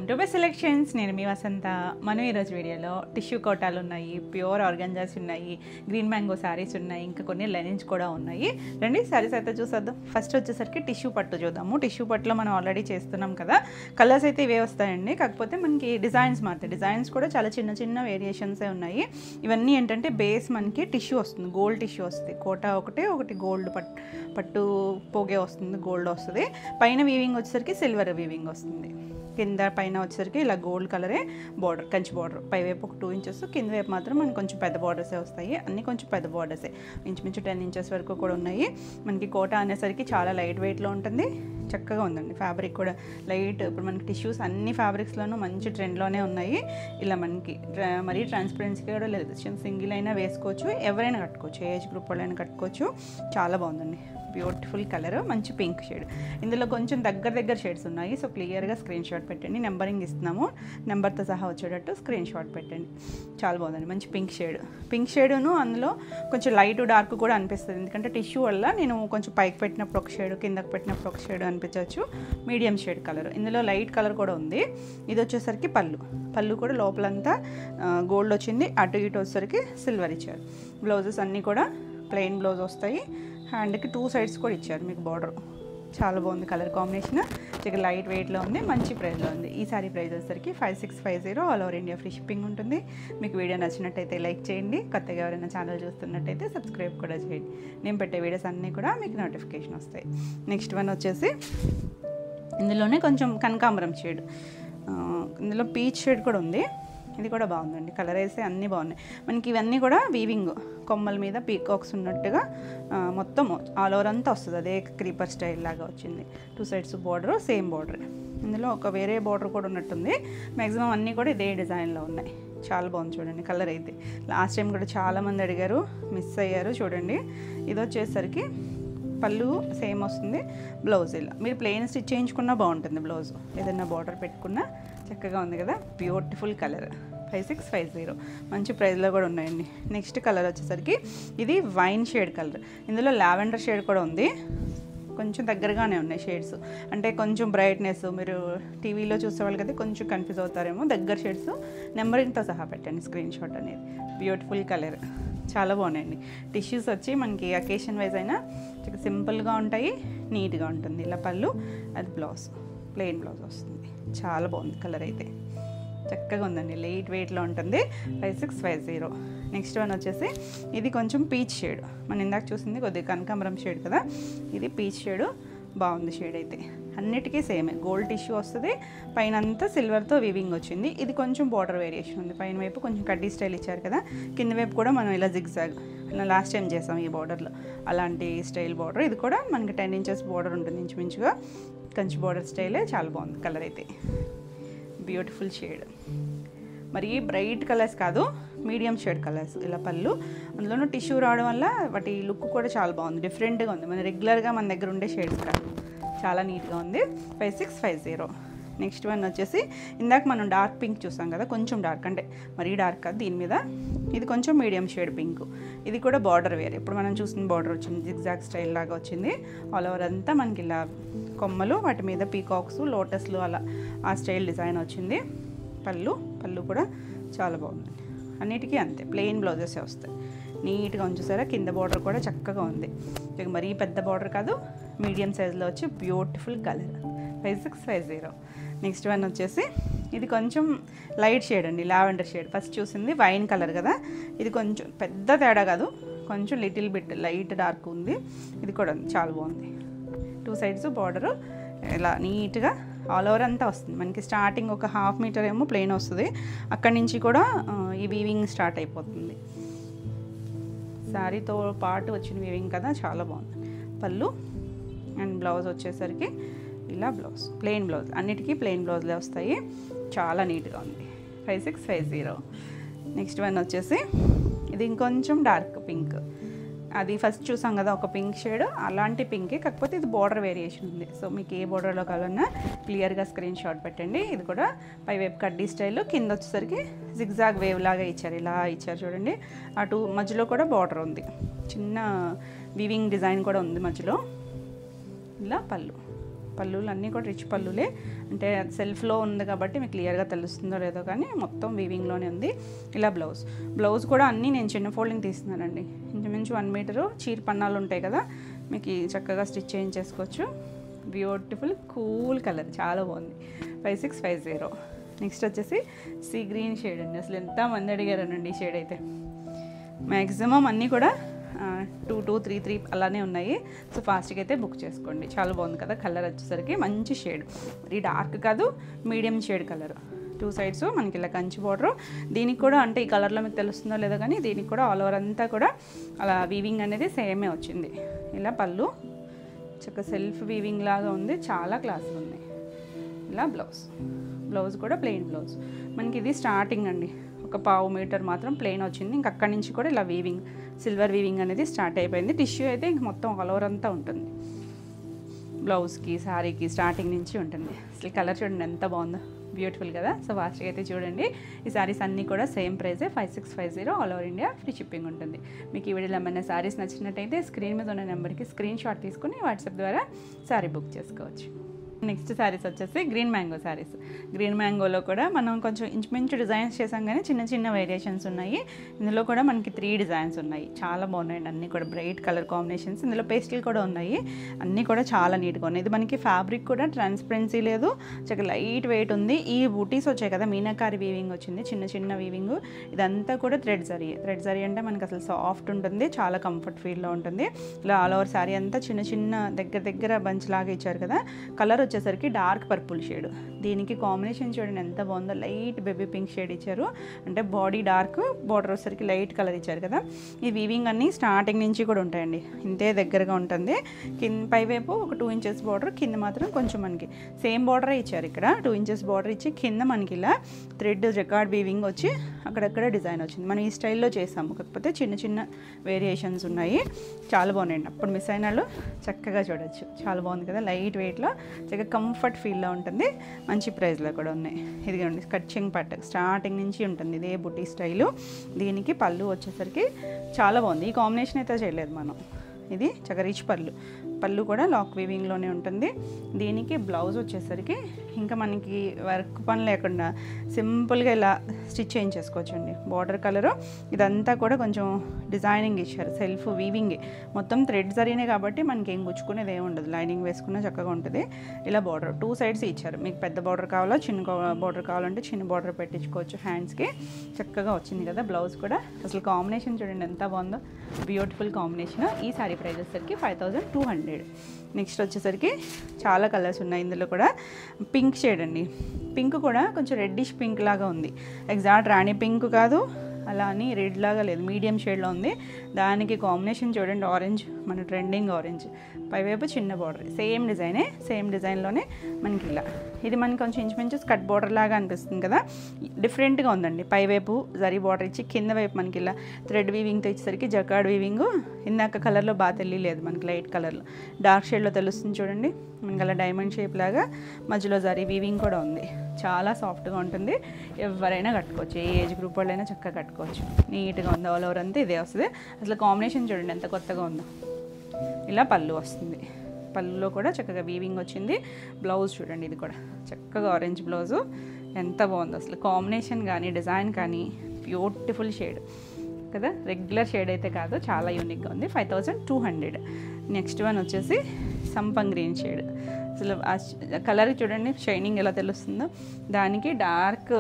To best selections. నేను మీ వసంత. మనం ఈరోజు వీడియోలో టిష్యూ కోటాలు ఉన్నాయి, ప్యూర్ ఆర్గంజాస్ ఉన్నాయి, గ్రీన్ మ్యాంగో శారీస్ ఉన్నాయి, ఇంకా కొన్ని లెనిన్స్ కూడా ఉన్నాయి. రండి శారీస్ అయితే చూసేద్దాం. ఫస్ట్ వచ్చేసరికి టిష్యూ పట్టు చూద్దాము. టిష్యూ పట్టులో మనం ఆల్రెడీ చేస్తున్నాం కదా, కలర్స్ అయితే ఇవే వస్తాయండి. కాకపోతే మనకి డిజైన్స్ మారుతాయి. డిజైన్స్ కూడా చాలా చిన్న చిన్న వేరియేషన్సే ఉన్నాయి. ఇవన్నీ ఏంటంటే బేస్ మనకి టిష్యూ వస్తుంది, గోల్డ్ టిష్యూ వస్తుంది. కోటా ఒకటి గోల్డ్ పట్టు పోగే వస్తుంది, గోల్డ్ వస్తుంది. పైన వీవింగ్ వచ్చేసరికి సిల్వర్ వీవింగ్ వస్తుంది. కింద పైన వచ్చేసరికి ఇలా గోల్డ్ కలరే బార్డర్, కంచి బార్డర్. పైవైపు ఒక 2 ఇంచెస్, కింద వైపు మాత్రం మనకి కొంచెం పెద్ద బార్డర్సే వస్తాయి. అన్నీ కొంచెం పెద్ద బార్డర్సే, ఇంచుమించు 10 ఇంచెస్ వరకు కూడా ఉన్నాయి. మనకి కోటా అనేసరికి చాలా లైట్ వెయిట్లో ఉంటుంది. చక్కగా ఉందండి ఫ్యాబ్రిక్ కూడా లైట్. ఇప్పుడు మనకి టిష్యూస్ అన్ని ఫ్యాబ్రిక్స్లోనూ మంచి ట్రెండ్లోనే ఉన్నాయి. ఇలా మనకి మరీ ట్రాన్స్పరెన్సీ కూడా లేదు. సింగిల్ అయినా వేసుకోవచ్చు, ఎవరైనా కట్టుకోవచ్చు, ఏజ్ గ్రూప్ వాళ్ళైనా కట్టుకోవచ్చు. చాలా బాగుందండి, బ్యూటిఫుల్ కలర్, మంచి పింక్ షేడ్. ఇందులో కొంచెం దగ్గర షేడ్స్ ఉన్నాయి. సో క్లియర్గా స్క్రీన్ షాట్ పెట్టండి. నెంబరింగ్ ఇస్తున్నాము, నెంబర్తో సహా వచ్చేటట్టు స్క్రీన్ షాట్ పెట్టండి. చాలా బాగుందండి, మంచి పింక్ షేడును అందులో కొంచెం లైట్ డార్క్ కూడా అనిపిస్తుంది. ఎందుకంటే టిష్యూ వల్ల నేను కొంచెం పైకి పెట్టినప్పుడు ఒక షేడ్, కిందకి పెట్టినప్పుడు ఒక షేడ్ అనిపించవచ్చు. మీడియం షేడ్ కలర్, ఇందులో లైట్ కలర్ కూడా ఉంది. ఇది వచ్చేసరికి పళ్ళు కూడా లోపలంతా గోల్డ్ వచ్చింది, అటు ఇటు వచ్చేసరికి సిల్వర్ ఇచ్చారు. బ్లౌజెస్ అన్నీ కూడా ప్లెయిన్ బ్లౌజ్ వస్తాయి. హ్యాండ్కి 2 సైడ్స్ కూడా ఇచ్చారు మీకు బార్డర్. చాలా బాగుంది కలర్ కాంబినేషన్. ఇక లైట్ వెయిట్లో ఉంది, మంచి ప్రైస్లో ఉంది. ఈ సారీ ప్రైస్ వచ్చేసరికి 5650. All over India free shipping ఉంటుంది. మీకు వీడియో నచ్చినట్టయితే లైక్ చేయండి. కొత్తగా ఎవరైనా ఛానల్ చూస్తున్నట్టయితే సబ్స్క్రైబ్ కూడా చేయండి. నేను పెట్టే వీడియోస్ అన్నీ కూడా మీకు నోటిఫికేషన్ వస్తాయి. నెక్స్ట్ వన్ వచ్చేసి ఇందులోనే కొంచెం కనకాంబరం షేడ్, ఇందులో పీచ్ షేడ్ కూడా ఉంది. ఇది కూడా బాగుందండి, కలర్ వేసి అన్నీ బాగున్నాయి. మనకి ఇవన్నీ కూడా వీవింగ్, కొమ్మల మీద పీకాక్స్ ఉన్నట్టుగా మొత్తం ఆల్ ఓవర్ అంతా వస్తుంది. అదే క్రీపర్ స్టైల్ లాగా వచ్చింది. 2 సైడ్స్ బార్డర్, సేమ్ బార్డర్. ఇందులో ఒక వేరే బార్డర్ కూడా ఉన్నట్టుంది. మ్యాక్సిమం అన్నీ కూడా ఇదే డిజైన్లో ఉన్నాయి. చాలా బాగుంది చూడండి కలర్ అయితే. లాస్ట్ టైం కూడా చాలామంది అడిగారు, మిస్ అయ్యారు. చూడండి ఇది వచ్చేసరికి పళ్ళు సేమ్ వస్తుంది, బ్లౌజ్ ఇలా. మీరు ప్లెయిన్ స్టిచ్ చేయించుకున్నా బాగుంటుంది బ్లౌజ్, ఏదైనా బార్డర్ పెట్టుకున్నా చక్కగా ఉంది కదా. Beautiful colour, 5650. మంచి ప్రైస్లో కూడా ఉన్నాయండి. నెక్స్ట్ కలర్ వచ్చేసరికి ఇది వైన్ షేడ్ కలర్. ఇందులో లావెండర్ షేడ్ కూడా ఉంది. కొంచెం దగ్గరగానే ఉన్నాయి షేడ్స్, అంటే కొంచెం బ్రైట్నెస్. మీరు టీవీలో చూసేవాళ్ళు కదా, కొంచెం కన్ఫ్యూజ్ అవుతారేమో. దగ్గర షేడ్స్ నెంబరింగ్తో సహా పెట్టండి స్క్రీన్ షాట్ అనేది. బ్యూటిఫుల్ కలర్, చాలా బాగున్నాయండి. టిష్యూస్ వచ్చి మనకి అకేషన్ వైజ్ అయినా సింపుల్గా ఉంటాయి, నీట్గా ఉంటుంది. ఇలా పళ్ళు, అది బ్లౌజ్, ప్లెయిన్ బ్లౌజ్ వస్తుంది. చాలా బాగుంది కలర్ అయితే, చక్కగా ఉందండి, లైట్ వెయిట్లో ఉంటుంది. 5650. నెక్స్ట్ వన్ వచ్చేసి ఇది కొంచెం పీచ్ షేడ్. మనం ఇందాక చూసింది కొద్దిగా కనకాంబరం షేడ్ కదా, ఇది పీచ్ షేడ్. బాగుంది షేడ్ అయితే. అన్నిటికీ సేమే, గోల్డ్ టిష్యూ వస్తుంది, పైన అంతా సిల్వర్తో వీవింగ్ వచ్చింది. ఇది కొంచెం బార్డర్ వేరియేషన్ ఉంది. పైన వైపు కొంచెం కడ్డీ స్టైల్ ఇచ్చారు కదా, కింద వైపు కూడా మనం ఇలా జిగ్జాగ్, ఇలా లాస్ట్ టైం చేసాం ఈ బార్డర్లో, అలాంటి స్టైల్ బార్డర్. ఇది కూడా మనకి 10 ఇంచెస్ బార్డర్ ఉంటుంది ఇంచుమించుగా, కంచి బార్డర్ స్టైలే. చాలా బాగుంది కలర్ అయితే, బ్యూటిఫుల్ షేడ్. మరి బ్రైట్ కలర్స్ కాదు, మీడియం షేడ్ కలర్స్. ఇలా పళ్ళు, అందులోనూ టిష్యూ రావడం వల్ల వాటి లుక్ కూడా చాలా బాగుంది, డిఫరెంట్గా ఉంది. మన రెగ్యులర్గా మన దగ్గర ఉండే షేడ్స్ కాదు, చాలా నీట్గా ఉంది. 5650. నెక్స్ట్ వన్ వచ్చేసి ఇందాక మనం డార్క్ పింక్ చూసాం కదా, కొంచెం డార్క్, అంటే మరీ డార్క్ కాదు దీని మీద. ఇది కొంచెం మీడియం షేడ్ పింక్. ఇది కూడా బార్డర్ వేరే, ఇప్పుడు మనం చూసిన బార్డర్ వచ్చింది, జిగ్జాగ్ స్టైల్ లాగా వచ్చింది. ఆల్ ఓవర్ అంతా మనకి ఇలా కొమ్మలు, వాటి మీద పీకాక్స్, లోటస్లు, అలా ఆ స్టైల్ డిజైన్ వచ్చింది. పళ్ళు కూడా చాలా బాగుందండి. అన్నిటికీ అంతే, ప్లెయిన్ బ్లౌజెసే వస్తాయి. నీట్గా ఉంచేసారా. కింద బార్డర్ కూడా చక్కగా ఉంది, ఇక మరీ పెద్ద బార్డర్ కాదు, మీడియం సైజులో వచ్చి బ్యూటిఫుల్ కలర్. 5650. నెక్స్ట్ వన్ వచ్చేసి ఇది కొంచెం లైట్ షేడ్ అండి, లావెండర్ షేడ్. ఫస్ట్ చూసింది వైన్ కలర్ కదా, ఇది కొంచెం పెద్ద తేడా కాదు, కొంచెం లిటిల్ బిట్ లైట్ డార్క్ ఉంది. ఇది కూడా చాలా బాగుంది. 2 సైడ్స్ బార్డరు ఇలా నీట్గా ఆల్ ఓవర్ అంతా వస్తుంది. మనకి స్టార్టింగ్ ఒక 1/2 మీటర్ ఏమో ప్లెయిన్ వస్తుంది, అక్కడి నుంచి కూడా ఈ వీవింగ్ స్టార్ట్ అయిపోతుంది. శారీతో పాటు వచ్చిన వీవింగ్ కదా, చాలా బాగుంది. పళ్ళు అండ్ బ్లౌజ్ వచ్చేసరికి ఇలా బ్లౌజ్, ప్లెయిన్ బ్లౌజ్. అన్నిటికీ ప్లెయిన్ బ్లౌజ్లే వస్తాయి. చాలా నీట్గా ఉంది. 5650. నెక్స్ట్ వన్ వచ్చేసి ఇది ఇంకొంచెం డార్క్ పింక్. అది ఫస్ట్ చూసాం కదా ఒక పింక్ షేడ్, అలాంటి పింకే, కాకపోతే ఇది బార్డర్ వేరియేషన్ ఉంది. సో మీకు ఏ బార్డర్లో కావాలన్నా క్లియర్గా స్క్రీన్ షాట్ పెట్టండి. ఇది కూడా పైవైపు కడ్డీ స్టైల్, కింద వచ్చేసరికి జిగ్జాగ్ వేవ్ లాగా ఇచ్చారు, ఇలా ఇచ్చారు చూడండి. అటు మధ్యలో కూడా బార్డర్ ఉంది, చిన్న వీవింగ్ డిజైన్ కూడా ఉంది మధ్యలో. ఇలా పళ్ళు, పళ్ళులు అన్నీ కూడా రిచ్ పళ్ళులే, అంటే సెల్ఫ్లో ఉంది కాబట్టి మీకు క్లియర్గా తెలుస్తుందో లేదో కానీ మొత్తం వీవింగ్లోనే ఉంది. ఇలా బ్లౌజ్ కూడా అన్నీ నేను చిన్న ఫోల్డింగ్ తీస్తున్నానండి. ఇంచుమించు 1 మీటరు చీర పన్నాలు ఉంటాయి కదా, మీకు చక్కగా స్టిచ్ చేయించేసుకోవచ్చు. బ్యూటిఫుల్ కూల్ కలర్, చాలా బాగుంది. 5650. నెక్స్ట్ వచ్చేసి సీ గ్రీన్ షేడ్ అండి. అసలు ఎంతమంది అడిగారనండి ఈ షేడ్ అయితే. మ్యాక్సిమం అన్నీ కూడా 2-3 అలానే ఉన్నాయి. సో ఫాస్ట్గా అయితే బుక్ చేసుకోండి. చాలా బాగుంది కదా కలర్ వచ్చేసరికి, మంచి షేడ్, ఇది డార్క్ కాదు మీడియం షేడ్ కలర్. 2 సైడ్స్ మనకి ఇలా కంచి బార్డర్. దీనికి కూడా అంటే ఈ కలర్లో మీకు తెలుస్తుందో లేదో కానీ దీనికి కూడా ఆల్ ఓవర్ అంతా కూడా అలా వీవింగ్ అనేది సేమే వచ్చింది. ఇలా పళ్ళు చక్కగా సెల్ఫ్ వీవింగ్ లాగా ఉంది, చాలా క్లాసులు ఉన్నాయి. ఇలా బ్లౌజ్ కూడా ప్లెయిన్ బ్లౌజ్. మనకి ఇది స్టార్టింగ్ అండి, ఒక 1/2 మీటర్ మాత్రం ప్లెయిన్ వచ్చింది. ఇంక అక్కడి నుంచి కూడా ఇలా వీవింగ్, సిల్వర్ వీవింగ్ అనేది స్టార్ట్ అయిపోయింది. టిష్యూ అయితే ఇంక మొత్తం ఆల్ ఓవర్ అంతా ఉంటుంది. బ్లౌజ్కి శారీకి స్టార్టింగ్ నుంచి ఉంటుంది. అసలు కలర్ చూడండి ఎంత బాగుందో, బ్యూటిఫుల్ కదా. సో ఫాస్ట్గా అయితే చూడండి. ఈ శారీస్ అన్నీ కూడా సేమ్ ప్రైజే, 5650. All over India free shipping ఉంటుంది. మీకు ఈ వీడియోలో ఏమైనా శారీస్ నచ్చినట్టయితే స్క్రీన్ మీద ఉన్న నెంబర్కి స్క్రీన్ షాట్ తీసుకుని వాట్సాప్ ద్వారా శారీ బుక్ చేసుకోవచ్చు. నెక్స్ట్ శారీస్ వచ్చేసి గ్రీన్ మ్యాంగో శారీస్. గ్రీన్ మ్యాంగోలో కూడా మనం కొంచెం ఇంచుమించు డిజైన్స్ చేసాం కానీ చిన్న చిన్న వేరియేషన్స్ ఉన్నాయి. ఇందులో కూడా మనకి 3 డిజైన్స్ ఉన్నాయి, చాలా బాగున్నాయండి. అన్నీ కూడా బ్రైట్ కలర్ కాంబినేషన్స్. ఇందులో పేస్టల్ కూడా ఉన్నాయి. అన్నీ కూడా చాలా నీట్గా ఉన్నాయి. ఇది మనకి ఫ్యాబ్రిక్ కూడా ట్రాన్స్పరెన్సీ లేదు, చక్కగా లైట్ వెయిట్ ఉంది. ఈ బూటీస్ వచ్చాయి కదా, మీనాకారి వీవింగ్ వచ్చింది, చిన్న చిన్న వీవింగ్. ఇదంతా కూడా థ్రెడ్ జరీ అంటే మనకి అసలు సాఫ్ట్ ఉంటుంది, చాలా కంఫర్ట్ ఫీల్లో ఉంటుంది. ఇలా ఆల్ ఓవర్ శారీ అంతా చిన్న చిన్న దగ్గర బంచ్ లాగా ఇచ్చారు కదా. కలర్ వచ్చేసరికి డార్క్ పర్పుల్ షేడ్. దీనికి కాంబినేషన్ చూడండి ఎంత బాగుందో, లైట్ బేబీ పింక్ షేడ్ ఇచ్చారు. అంటే బాడీ డార్క్, బార్డర్ వచ్చేసరికి లైట్ కలర్ ఇచ్చారు కదా. ఈ వీవింగ్ అన్నీ స్టార్టింగ్ నుంచి కూడా ఉంటాయండి, ఇంతే దగ్గరగా ఉంటుంది. పైవైపు ఒక 2 ఇంచెస్ బార్డర్, కింద మాత్రం కొంచెం మనకి సేమ్ బార్డరే ఇచ్చారు. ఇక్కడ 2 ఇంచెస్ బార్డర్ ఇచ్చి కింద మనకి ఇలా థ్రెడ్ జకార్డ్ వీవింగ్ వచ్చి అక్కడక్కడ డిజైన్ వచ్చింది. మనం ఈ స్టైల్లో చేసాము, కాకపోతే చిన్న చిన్న వేరియేషన్స్ ఉన్నాయి. చాలా బాగున్నాయండి. అప్పుడు మిస్ అయిన వాళ్ళు చక్కగా చూడొచ్చు. చాలా బాగుంది కదా, లైట్ వెయిట్లో చక్కగా కంఫర్ట్ ఫీల్లో ఉంటుంది. మంచి ప్రైస్లో కూడా ఉన్నాయి. ఇదిగోండి కట్చింగ్ పట్టు స్టార్టింగ్ నుంచి ఉంటుంది, ఇదే బుటీ స్టైలు. దీనికి పళ్ళు వచ్చేసరికి చాలా బాగుంది. ఈ కాంబినేషన్ అయితే చేయలేదు మనం. ఇది చక్కగా రిచ్ పళ్ళు కూడా లాక్ వీవింగ్లోనే ఉంటుంది. దీనికి బ్లౌజ్ వచ్చేసరికి ఇంకా మనకి వర్క్ పని లేకుండా సింపుల్గా ఇలా స్టిచ్ చేయించేసుకోవచ్చండి. బార్డర్ కలరు ఇదంతా కూడా కొంచెం డిజైనింగ్ ఇచ్చారు, సెల్ఫ్ వీవింగ్, మొత్తం థ్రెడ్ జరీనే కాబట్టి మనకి ఏం గుచ్చుకునేది ఏమి ఉండదు. లైనింగ్ వేసుకున్న చక్కగా ఉంటుంది. ఇలా బార్డర్ 2 సైడ్స్ ఇచ్చారు. మీకు పెద్ద బార్డర్ కావాలా, చిన్న బార్డర్ కావాలంటే చిన్న బార్డర్ పెట్టించుకోవచ్చు. హ్యాండ్స్కి చక్కగా వచ్చింది కదా. బ్లౌజ్ కూడా అసలు కాంబినేషన్ చూడండి ఎంత బాగుందో, బ్యూటిఫుల్ కాంబినేషన్. ఈ సారీ ప్రైస్ వచ్చేసరికి 5200. నెక్స్ట్ వచ్చేసరికి చాలా కలర్స్ ఉన్నాయి. ఇందులో కూడా పింక్ షేడ్ అండి. పింక్ కూడా కొంచెం రెడ్డిష్ పింక్ లాగా ఉంది, ఎగ్జాక్ట్ రాణి పింక్ కాదు, అలా అని రెడ్ లాగా లేదు, మీడియం షేడ్లో ఉంది. దానికి కాంబినేషన్ చూడండి ఆరెంజ్, మన ట్రెండింగ్ ఆరెంజ్. పైవైపు చిన్న బార్డర్, సేమ్ డిజైన్లోనే మనకి ఇలా. ఇది మనకి కొంచెం ఇంచుమించు స్కర్ట్ బార్డర్ లాగా అనిపిస్తుంది కదా, డిఫరెంట్గా ఉందండి. పైవైపు జరీ బార్డర్ ఇచ్చి కింద వైపు మనకి ఇలా థ్రెడ్ వీవింగ్తో ఇచ్చేసరికి జకార్డ్ వీవింగ్. ఇందాక కలర్లో బాగా తెలియలేదు మనకి, లైట్ కలర్లో డార్క్ షేడ్లో తెలుస్తుంది చూడండి. మనకి అలా డైమండ్ షేప్ లాగా మధ్యలో జరీ వీవింగ్ కూడా ఉంది. చాలా సాఫ్ట్గా ఉంటుంది, ఎవరైనా కట్టుకోవచ్చు, ఏ ఏజ్ గ్రూప్ వాళ్ళైనా చక్కగా కట్టుకోవచ్చు. నీట్గా ఉంది, ఆల్ ఓవర్ అంతా ఇదే వస్తుంది. అసలు కాంబినేషన్ చూడండి ఎంత కొత్తగా ఉందో. ఇలా పళ్ళు వస్తుంది, పళ్ళులో కూడా చక్కగా వీవింగ్ వచ్చింది. బ్లౌజ్ చూడండి, ఇది కూడా చక్కగా ఆరెంజ్ బ్లౌజు, ఎంత బాగుందో అసలు కాంబినేషన్ కానీ డిజైన్ కానీ. బ్యూటిఫుల్ షేడ్ కదా, రెగ్యులర్ షేడ్ అయితే కాదు, చాలా యూనిక్గా ఉంది. 5200. నెక్స్ట్ వన్ వచ్చేసి సంపంగ్ గ్రీన్ షేడ్. అసలు ఆ కలర్ చూడండి షైనింగ్ ఎలా తెలుస్తుందో. దానికి డార్క్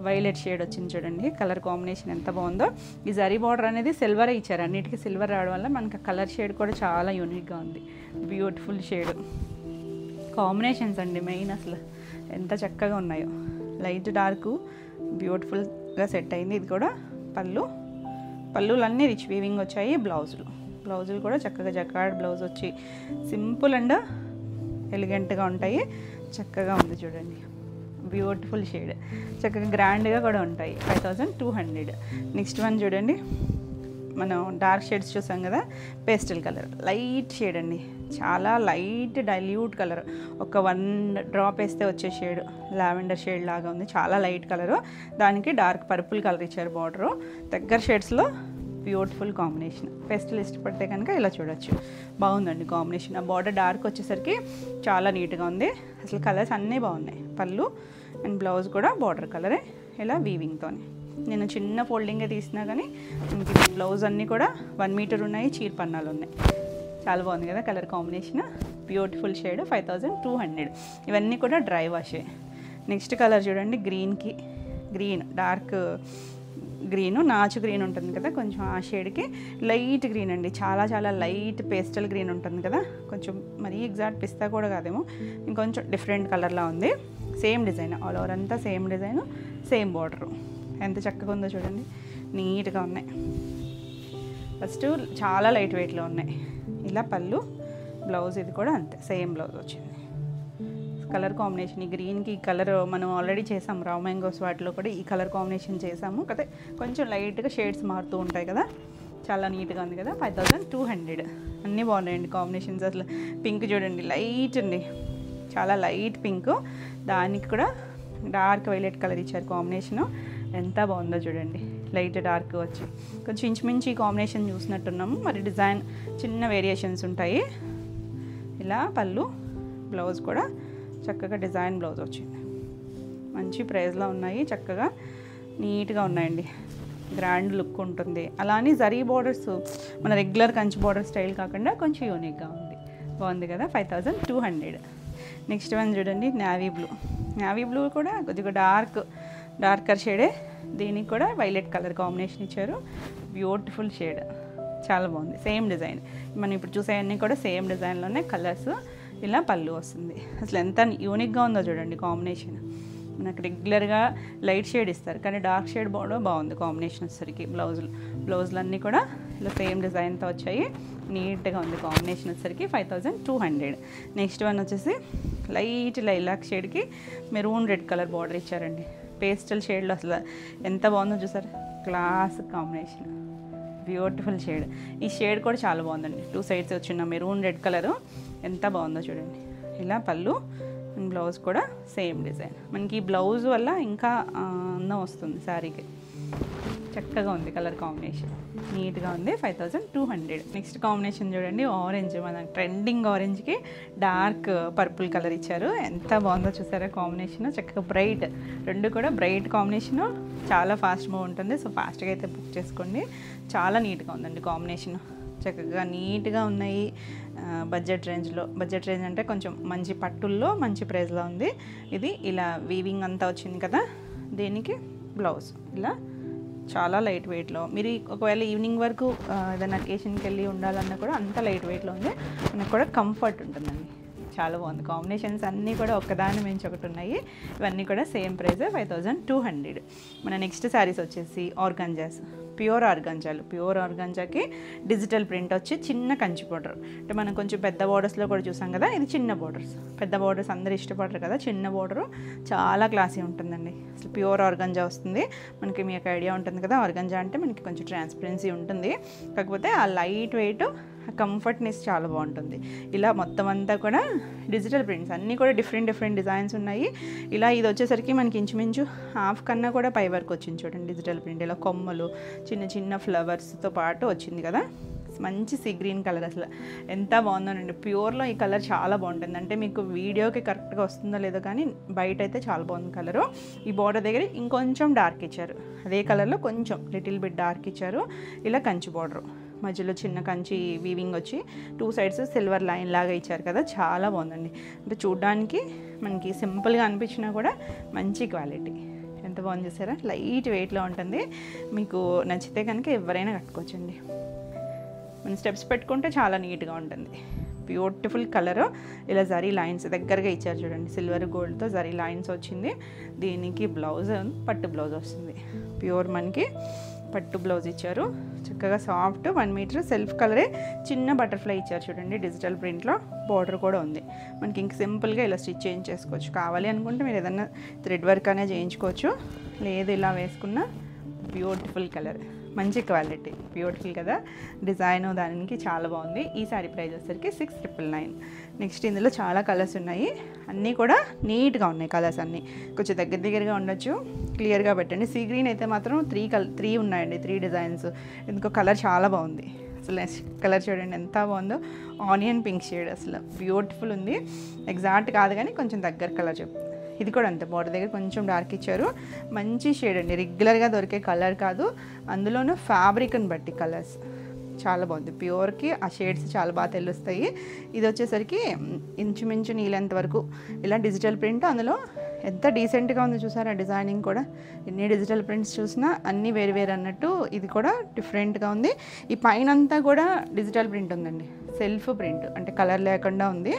వైలెట్ షేడ్ వచ్చింది చూడండి, కలర్ కాంబినేషన్ ఎంత బాగుందో. ఈ జరీ బార్డర్ అనేది సిల్వరే ఇచ్చారు, అన్నిటికీ సిల్వర్ రావడం వల్ల మనకి కలర్ షేడ్ కూడా చాలా యూనిక్గా ఉంది. బ్యూటిఫుల్ షేడ్ కాంబినేషన్స్ అండి మెయిన్, అసలు ఎంత చక్కగా ఉన్నాయో. లైట్ డార్క్ బ్యూటిఫుల్గా సెట్ అయింది. ఇది కూడా పళ్ళులన్నీ రిచ్ వీవింగ్ వచ్చాయి. బ్లౌజులు కూడా చక్కగా జకార్డ్ బ్లౌజ్ వచ్చి సింపుల్ అండ్ ఎలిగెంట్గా ఉంటాయి. చక్కగా ఉంది చూడండి, బ్యూటిఫుల్ షేడ్, చక్కగా గ్రాండ్గా కూడా ఉంటాయి. 5200. నెక్స్ట్ వన్ చూడండి, మనం డార్క్ షేడ్స్ చూసాం కదా, పేస్టల్ కలర్ లైట్ షేడ్ అండి, చాలా లైట్ డైల్యూట్ కలర్. ఒక 1 డ్రాప్ వేస్తే వచ్చే షేడ్ లావెండర్ షేడ్ లాగా ఉంది, చాలా లైట్ కలరు. దానికి డార్క్ పర్పుల్ కలర్ ఇచ్చారు బార్డరు. దగ్గర షేడ్స్లో బ్యూటిఫుల్ కాంబినేషన్. పేస్టల్ ఇష్టపడితే కనుక ఇలా చూడొచ్చు, బాగుందండి కాంబినేషన్. ఆ బార్డర్ డార్క్ వచ్చేసరికి చాలా నీట్గా ఉంది. అసలు కలర్స్ అన్నీ బాగున్నాయి. పళ్ళు అండ్ బ్లౌజ్ కూడా బార్డర్ కలరే, ఇలా వీవింగ్తో. నేను చిన్న ఫోల్డింగే తీసినా కానీ మనకి బ్లౌజ్ అన్నీ కూడా 1 మీటర్ ఉన్నాయి, చీర పన్నాలు ఉన్నాయి. చాలా బాగుంది కదా కలర్ కాంబినేషన్. Beautiful shade, 5200. ఇవన్నీ కూడా డ్రై వాషే. నెక్స్ట్ కలర్ చూడండి, గ్రీన్ డార్క్ గ్రీను, నాచు గ్రీన్ ఉంటుంది కదా కొంచెం, ఆ షేడ్కి లైట్ గ్రీన్ అండి. చాలా చాలా లైట్ పేస్టల్ గ్రీన్ ఉంటుంది కదా, కొంచెం మరీ ఎగ్జాక్ట్ పిస్తా కూడా కాదేమో, ఇంకొంచెం డిఫరెంట్ కలర్లా ఉంది. సేమ్ డిజైన్, ఆల్ ఓవర్ అంతా సేమ్ డిజైన్, సేమ్ బార్డరు. ఎంత చక్కగా ఉందో చూడండి, నీట్గా ఉన్నాయి. ఫస్ట్ చాలా లైట్ వెయిట్లో ఉన్నాయి. ఇలా పళ్ళు, బ్లౌజ్ ఇది కూడా అంతే సేమ్ బ్లౌజ్ వచ్చింది. కలర్ కాంబినేషన్ ఈ గ్రీన్కి ఈ కలర్ మనం ఆల్రెడీ చేసాం, రావ్ మ్యాంగోస్ వాటిలో కూడా ఈ కలర్ కాంబినేషన్ చేసాము కదా, కొంచెం లైట్గా షేడ్స్ మారుతూ ఉంటాయి కదా. చాలా నీట్గా ఉంది కదా. 5200. అన్నీ బాగున్నాయండి కాంబినేషన్స్. అసలు పింక్ చూడండి, లైట్ అండి, చాలా లైట్ పింక్, దానికి కూడా డార్క్ వైలెట్ కలర్ ఇచ్చారు కాంబినేషను. ఎంత బాగుందో చూడండి, లైట్ డార్క్ వచ్చి కొంచెం ఇంచుమించు ఈ కాంబినేషన్ చూసినట్టున్నాము. మరి డిజైన్ చిన్న వేరియేషన్స్ ఉంటాయి. ఇలా పళ్ళు, బ్లౌజ్ కూడా చక్కగా డిజైన్ బ్లౌజ్ వచ్చింది. మంచి ప్రైస్లో ఉన్నాయి, చక్కగా నీట్గా ఉన్నాయండి, గ్రాండ్ లుక్ ఉంటుంది. అలానే జరీ బార్డర్స్ మన రెగ్యులర్ కంచి బార్డర్ స్టైల్ కాకుండా కొంచెం యూనిక్గా ఉంది. బాగుంది కదా. 5200. నెక్స్ట్ వన్ చూడండి, నేవీ బ్లూ కూడా కొద్దిగా డార్కర్ షేడే, దీనికి కూడా వైలెట్ కలర్ కాంబినేషన్ ఇచ్చారు. బ్యూటిఫుల్ షేడ్, చాలా బాగుంది. సేమ్ డిజైన్, మనం ఇప్పుడు చూసేవన్నీ కూడా సేమ్ డిజైన్లోనే కలర్స్. ఇలా పళ్ళు వస్తుంది. అసలు ఎంత యూనిక్గా ఉందో చూడండి కాంబినేషన్. మనకు రెగ్యులర్గా లైట్ షేడ్ ఇస్తారు కానీ డార్క్ షేడ్ కూడా బాగుంది కాంబినేషన్ వచ్చేసరికి. బ్లౌజులు అన్నీ కూడా ఇలా సేమ్ డిజైన్తో వచ్చాయి, నీట్గా ఉంది కాంబినేషన్ వచ్చేసరికి. 5200. నెక్స్ట్ వన్ వచ్చేసి లైట్ లైలాక్ షేడ్కి మెరూన్ రెడ్ కలర్ బార్డర్ ఇచ్చారండి. పేస్టల్ షేడ్లో అసలు ఎంత బాగుందో చూసారు, క్లాస్ కాంబినేషన్, బ్యూటిఫుల్ షేడ్. ఈ షేడ్ కూడా చాలా బాగుందండి, 2 సైడ్స్ వచ్చిన మెరూన్ రెడ్ కలరు ఎంత బాగుందో చూడండి. ఇలా పళ్ళు అండ్ బ్లౌజ్ కూడా సేమ్ డిజైన్. మనకి ఈ బ్లౌజ్ వల్ల ఇంకా అందం వస్తుంది శారీకి. చక్కగా ఉంది కలర్ కాంబినేషన్, నీట్గా ఉంది. 5200. నెక్స్ట్ కాంబినేషన్ చూడండి, ఆరెంజ్, మన ట్రెండింగ్ ఆరెంజ్కి డార్క్ పర్పుల్ కలర్ ఇచ్చారు. ఎంత బాగుందో చూసారా కాంబినేషన్, చక్కగా బ్రైట్, రెండు కూడా బ్రైట్ కాంబినేషను. చాలా ఫాస్ట్ మూవ్ ఉంటుంది, సో ఫాస్ట్గా అయితే బుక్ చేసుకోండి. చాలా నీట్గా ఉందండి కాంబినేషన్, చక్కగా నీట్గా ఉన్నాయి. బడ్జెట్ రేంజ్ అంటే కొంచెం మంచి పట్టుల్లో మంచి ప్రైస్లో ఉంది. ఇది ఇలా వీవింగ్ అంతా వచ్చింది కదా, దీనికి బ్లౌజ్ ఇలా చాలా లైట్ వెయిట్లో. మీరు ఒకవేళ ఈవినింగ్ వరకు ఏదైనా అకేషన్కి వెళ్ళి ఉండాలన్నా కూడా అంత లైట్ వెయిట్లో ఉంది, మనకు కూడా కంఫర్ట్ ఉంటుందండి. చాలా బాగుంది కాంబినేషన్స్ అన్నీ కూడా ఒక్కదాని మించి ఒకటి ఉన్నాయి. ఇవన్నీ కూడా సేమ్ ప్రైస్ 5200. మన నెక్స్ట్ శారీస్ వచ్చేసి ఆర్గంజాస్, ప్యూర్ ఆర్గంజాకి డిజిటల్ ప్రింట్ వచ్చి చిన్న కంచి బార్డర్. అంటే మనం కొంచెం పెద్ద బార్డర్స్లో కూడా చూసాం కదా, ఇది చిన్న బార్డర్స్. పెద్ద బార్డర్స్ అందరూ ఇష్టపడరు కదా, చిన్న బార్డరు చాలా క్లాసీ ఉంటుందండి. అసలు ప్యూర్ ఆర్గంజా వస్తుంది. మనకి మీకు ఐడియా ఉంటుంది కదా, ఆర్గంజా అంటే మనకి కొంచెం ట్రాన్స్పరెన్సీ ఉంటుంది, కాకపోతే ఆ లైట్ వెయిట్, కంఫర్ట్నెస్ చాలా బాగుంటుంది. ఇలా మొత్తం అంతా కూడా డిజిటల్ ప్రింట్స్ అన్నీ కూడా డిఫరెంట్ డిజైన్స్ ఉన్నాయి. ఇలా ఇది వచ్చేసరికి మనకి ఇంచుమించు హాఫ్ కన్నా కూడా పై వరకు వచ్చింది చూడండి డిజిటల్ ప్రింట్. ఇలా కొమ్మలు, చిన్న ఫ్లవర్స్తో పాటు వచ్చింది కదా, మంచి సీ గ్రీన్ కలర్. అసలు ఎంత బాగుందోనండి, ప్యూర్లో ఈ కలర్ చాలా బాగుంటుంది. అంటే మీకు వీడియోకి కరెక్ట్గా వస్తుందో లేదో కానీ బయట అయితే చాలా బాగుంది కలరు. ఈ బార్డర్ దగ్గర ఇంకొంచెం డార్క్ ఇచ్చారు, అదే కలర్లో కొంచెం లిటిల్ బిట్ డార్క్ ఇచ్చారు. ఇలా కంచి బార్డరు, మధ్యలో చిన్న కంచి వీవింగ్ వచ్చి 2 సైడ్స్ సిల్వర్ లైన్ లాగా ఇచ్చారు కదా, చాలా బాగుందండి. అంటే చూడ్డానికి మనకి సింపుల్గా అనిపించినా కూడా మంచి క్వాలిటీ. ఎంత బాగుంది చూసారా, లైట్ వెయిట్లో ఉంటుంది. మీకు నచ్చితే కనుక ఎవరైనా కట్టుకోవచ్చండి. మన స్టెప్స్ పెట్టుకుంటే చాలా నీట్గా ఉంటుంది. Beautiful colour. ఇలా జరీ లైన్స్ దగ్గరగా ఇచ్చారు చూడండి, సిల్వర్ గోల్డ్తో జరీ లైన్స్ వచ్చింది. దీనికి బ్లౌజ్ పట్టు బ్లౌజ్ వస్తుంది. ప్యూర్ మనకి పట్టు బ్లౌజ్ ఇచ్చారు, చక్కగా సాఫ్ట్ 1 మీటర్ సెల్ఫ్ కలరే, చిన్న బటర్ఫ్లై ఇచ్చారు చూడండి డిజిటల్ ప్రింట్లో. బార్డర్ కూడా ఉంది. మనకి ఇంక సింపుల్గా ఇలా స్టిచ్ చేయించేసుకోవచ్చు. కావాలి అనుకుంటే మీరు ఏదన్నా థ్రెడ్ వర్క్ అనే చేయించుకోవచ్చు, లేదు ఇలా వేసుకున్న బ్యూటిఫుల్ కలర్. మంచి క్వాలిటీ, బ్యూటిఫుల్ కదా డిజైన్, దానికి చాలా బాగుంది. ఈ సారీ ప్రైస్ వచ్చేసరికి 6,999. నెక్స్ట్ ఇందులో చాలా కలర్స్ ఉన్నాయి, అన్నీ కూడా నీట్గా ఉన్నాయి. కలర్స్ అన్నీ కొంచెం దగ్గరగా ఉండొచ్చు, క్లియర్గా పెట్టండి. సీ గ్రీన్ అయితే మాత్రం 3 ఉన్నాయండి, 3 డిజైన్స్. ఇంకో కలర్ చాలా బాగుంది, అసలు నెక్స్ట్ కలర్ చూడండి ఎంత బాగుందో, ఆనియన్ పింక్ షేడ్, అసలు బ్యూటిఫుల్ ఉంది. ఎగ్జాక్ట్ కాదు కానీ కొంచెం దగ్గర కలర్ చెప్తుంది. ఇది కూడా అంతే, బోర్డర్ దగ్గర కొంచెం డార్క్ ఇచ్చారు, మంచి షేడ్ అండి, రెగ్యులర్గా దొరికే కలర్ కాదు, అందులోనూ ఫ్యాబ్రిక్ని బట్టి కలర్స్ చాలా బాగుంది. ప్యూర్కి ఆ షేడ్స్ చాలా బాగా తెలుస్తాయి. ఇది వచ్చేసరికి ఇంచుమించు నీళ్ళంత వరకు ఇలా డిజిటల్ ప్రింట్, అందులో ఎంత డీసెంట్గా ఉందో చూసారా డిజైనింగ్ కూడా. ఎన్ని డిజిటల్ ప్రింట్స్ చూసినా అన్నీ వేరు అన్నట్టు, ఇది కూడా డిఫరెంట్గా ఉంది. ఈ పైన అంతా కూడా డిజిటల్ ప్రింట్ ఉందండి, సెల్ఫ్ ప్రింట్ అంటే కలర్ లేకుండా ఉంది.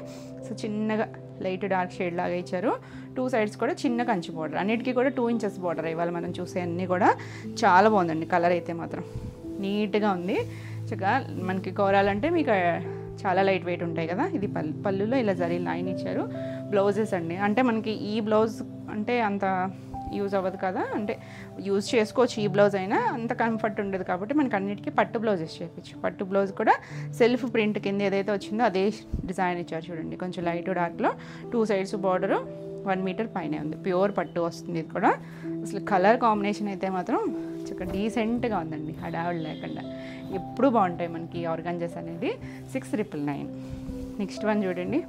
సో చిన్నగా లైట్ డార్క్ షేడ్ లాగా ఇచ్చారు. 2 సైడ్స్ కూడా చిన్న కంచి బార్డర్, అన్నిటికీ కూడా 2 ఇంచెస్ బార్డర్. ఇవాళ మనం చూసే అన్నీ కూడా చాలా బాగుందండి. కలర్ అయితే మాత్రం నీట్గా ఉంది. చక్కగా మనకి కోరాలంటే మీకు చాలా లైట్ వెయిట్ ఉంటాయి కదా. ఇది పళ్ళులో ఇలా జరీ లైన్ ఇచ్చారు. బ్లౌజెస్ అండి, అంటే మనకి ఈ బ్లౌజ్ అంటే అంత యూజ్ అవ్వదు కదా, అంటే యూజ్ చేసుకోవచ్చు ఈ బ్లౌజ్ అయినా, అంత కంఫర్ట్ ఉండదు కాబట్టి మనకి అన్నిటికీ పట్టు బ్లౌజెస్ చేయించు. పట్టు బ్లౌజ్ కూడా సెల్ఫ్ ప్రింట్ కింద ఏదైతే వచ్చిందో అదే డిజైన్ ఇచ్చారు చూడండి, కొంచెం లైట్ డార్క్లో. 2 సైడ్స్ బార్డరు 1 మీటర్ పైనే ఉంది, ప్యూర్ పట్టు వస్తుంది. ఇది కూడా అసలు కలర్ కాంబినేషన్ అయితే మాత్రం చక్కగా డీసెంట్గా ఉందండి, హడావిడి లేకుండా. ఎప్పుడు బాగుంటాయి మనకి ఆర్గాంజాస్ అనేది. 6,999. నెక్స్ట్ వన్ చూడండి,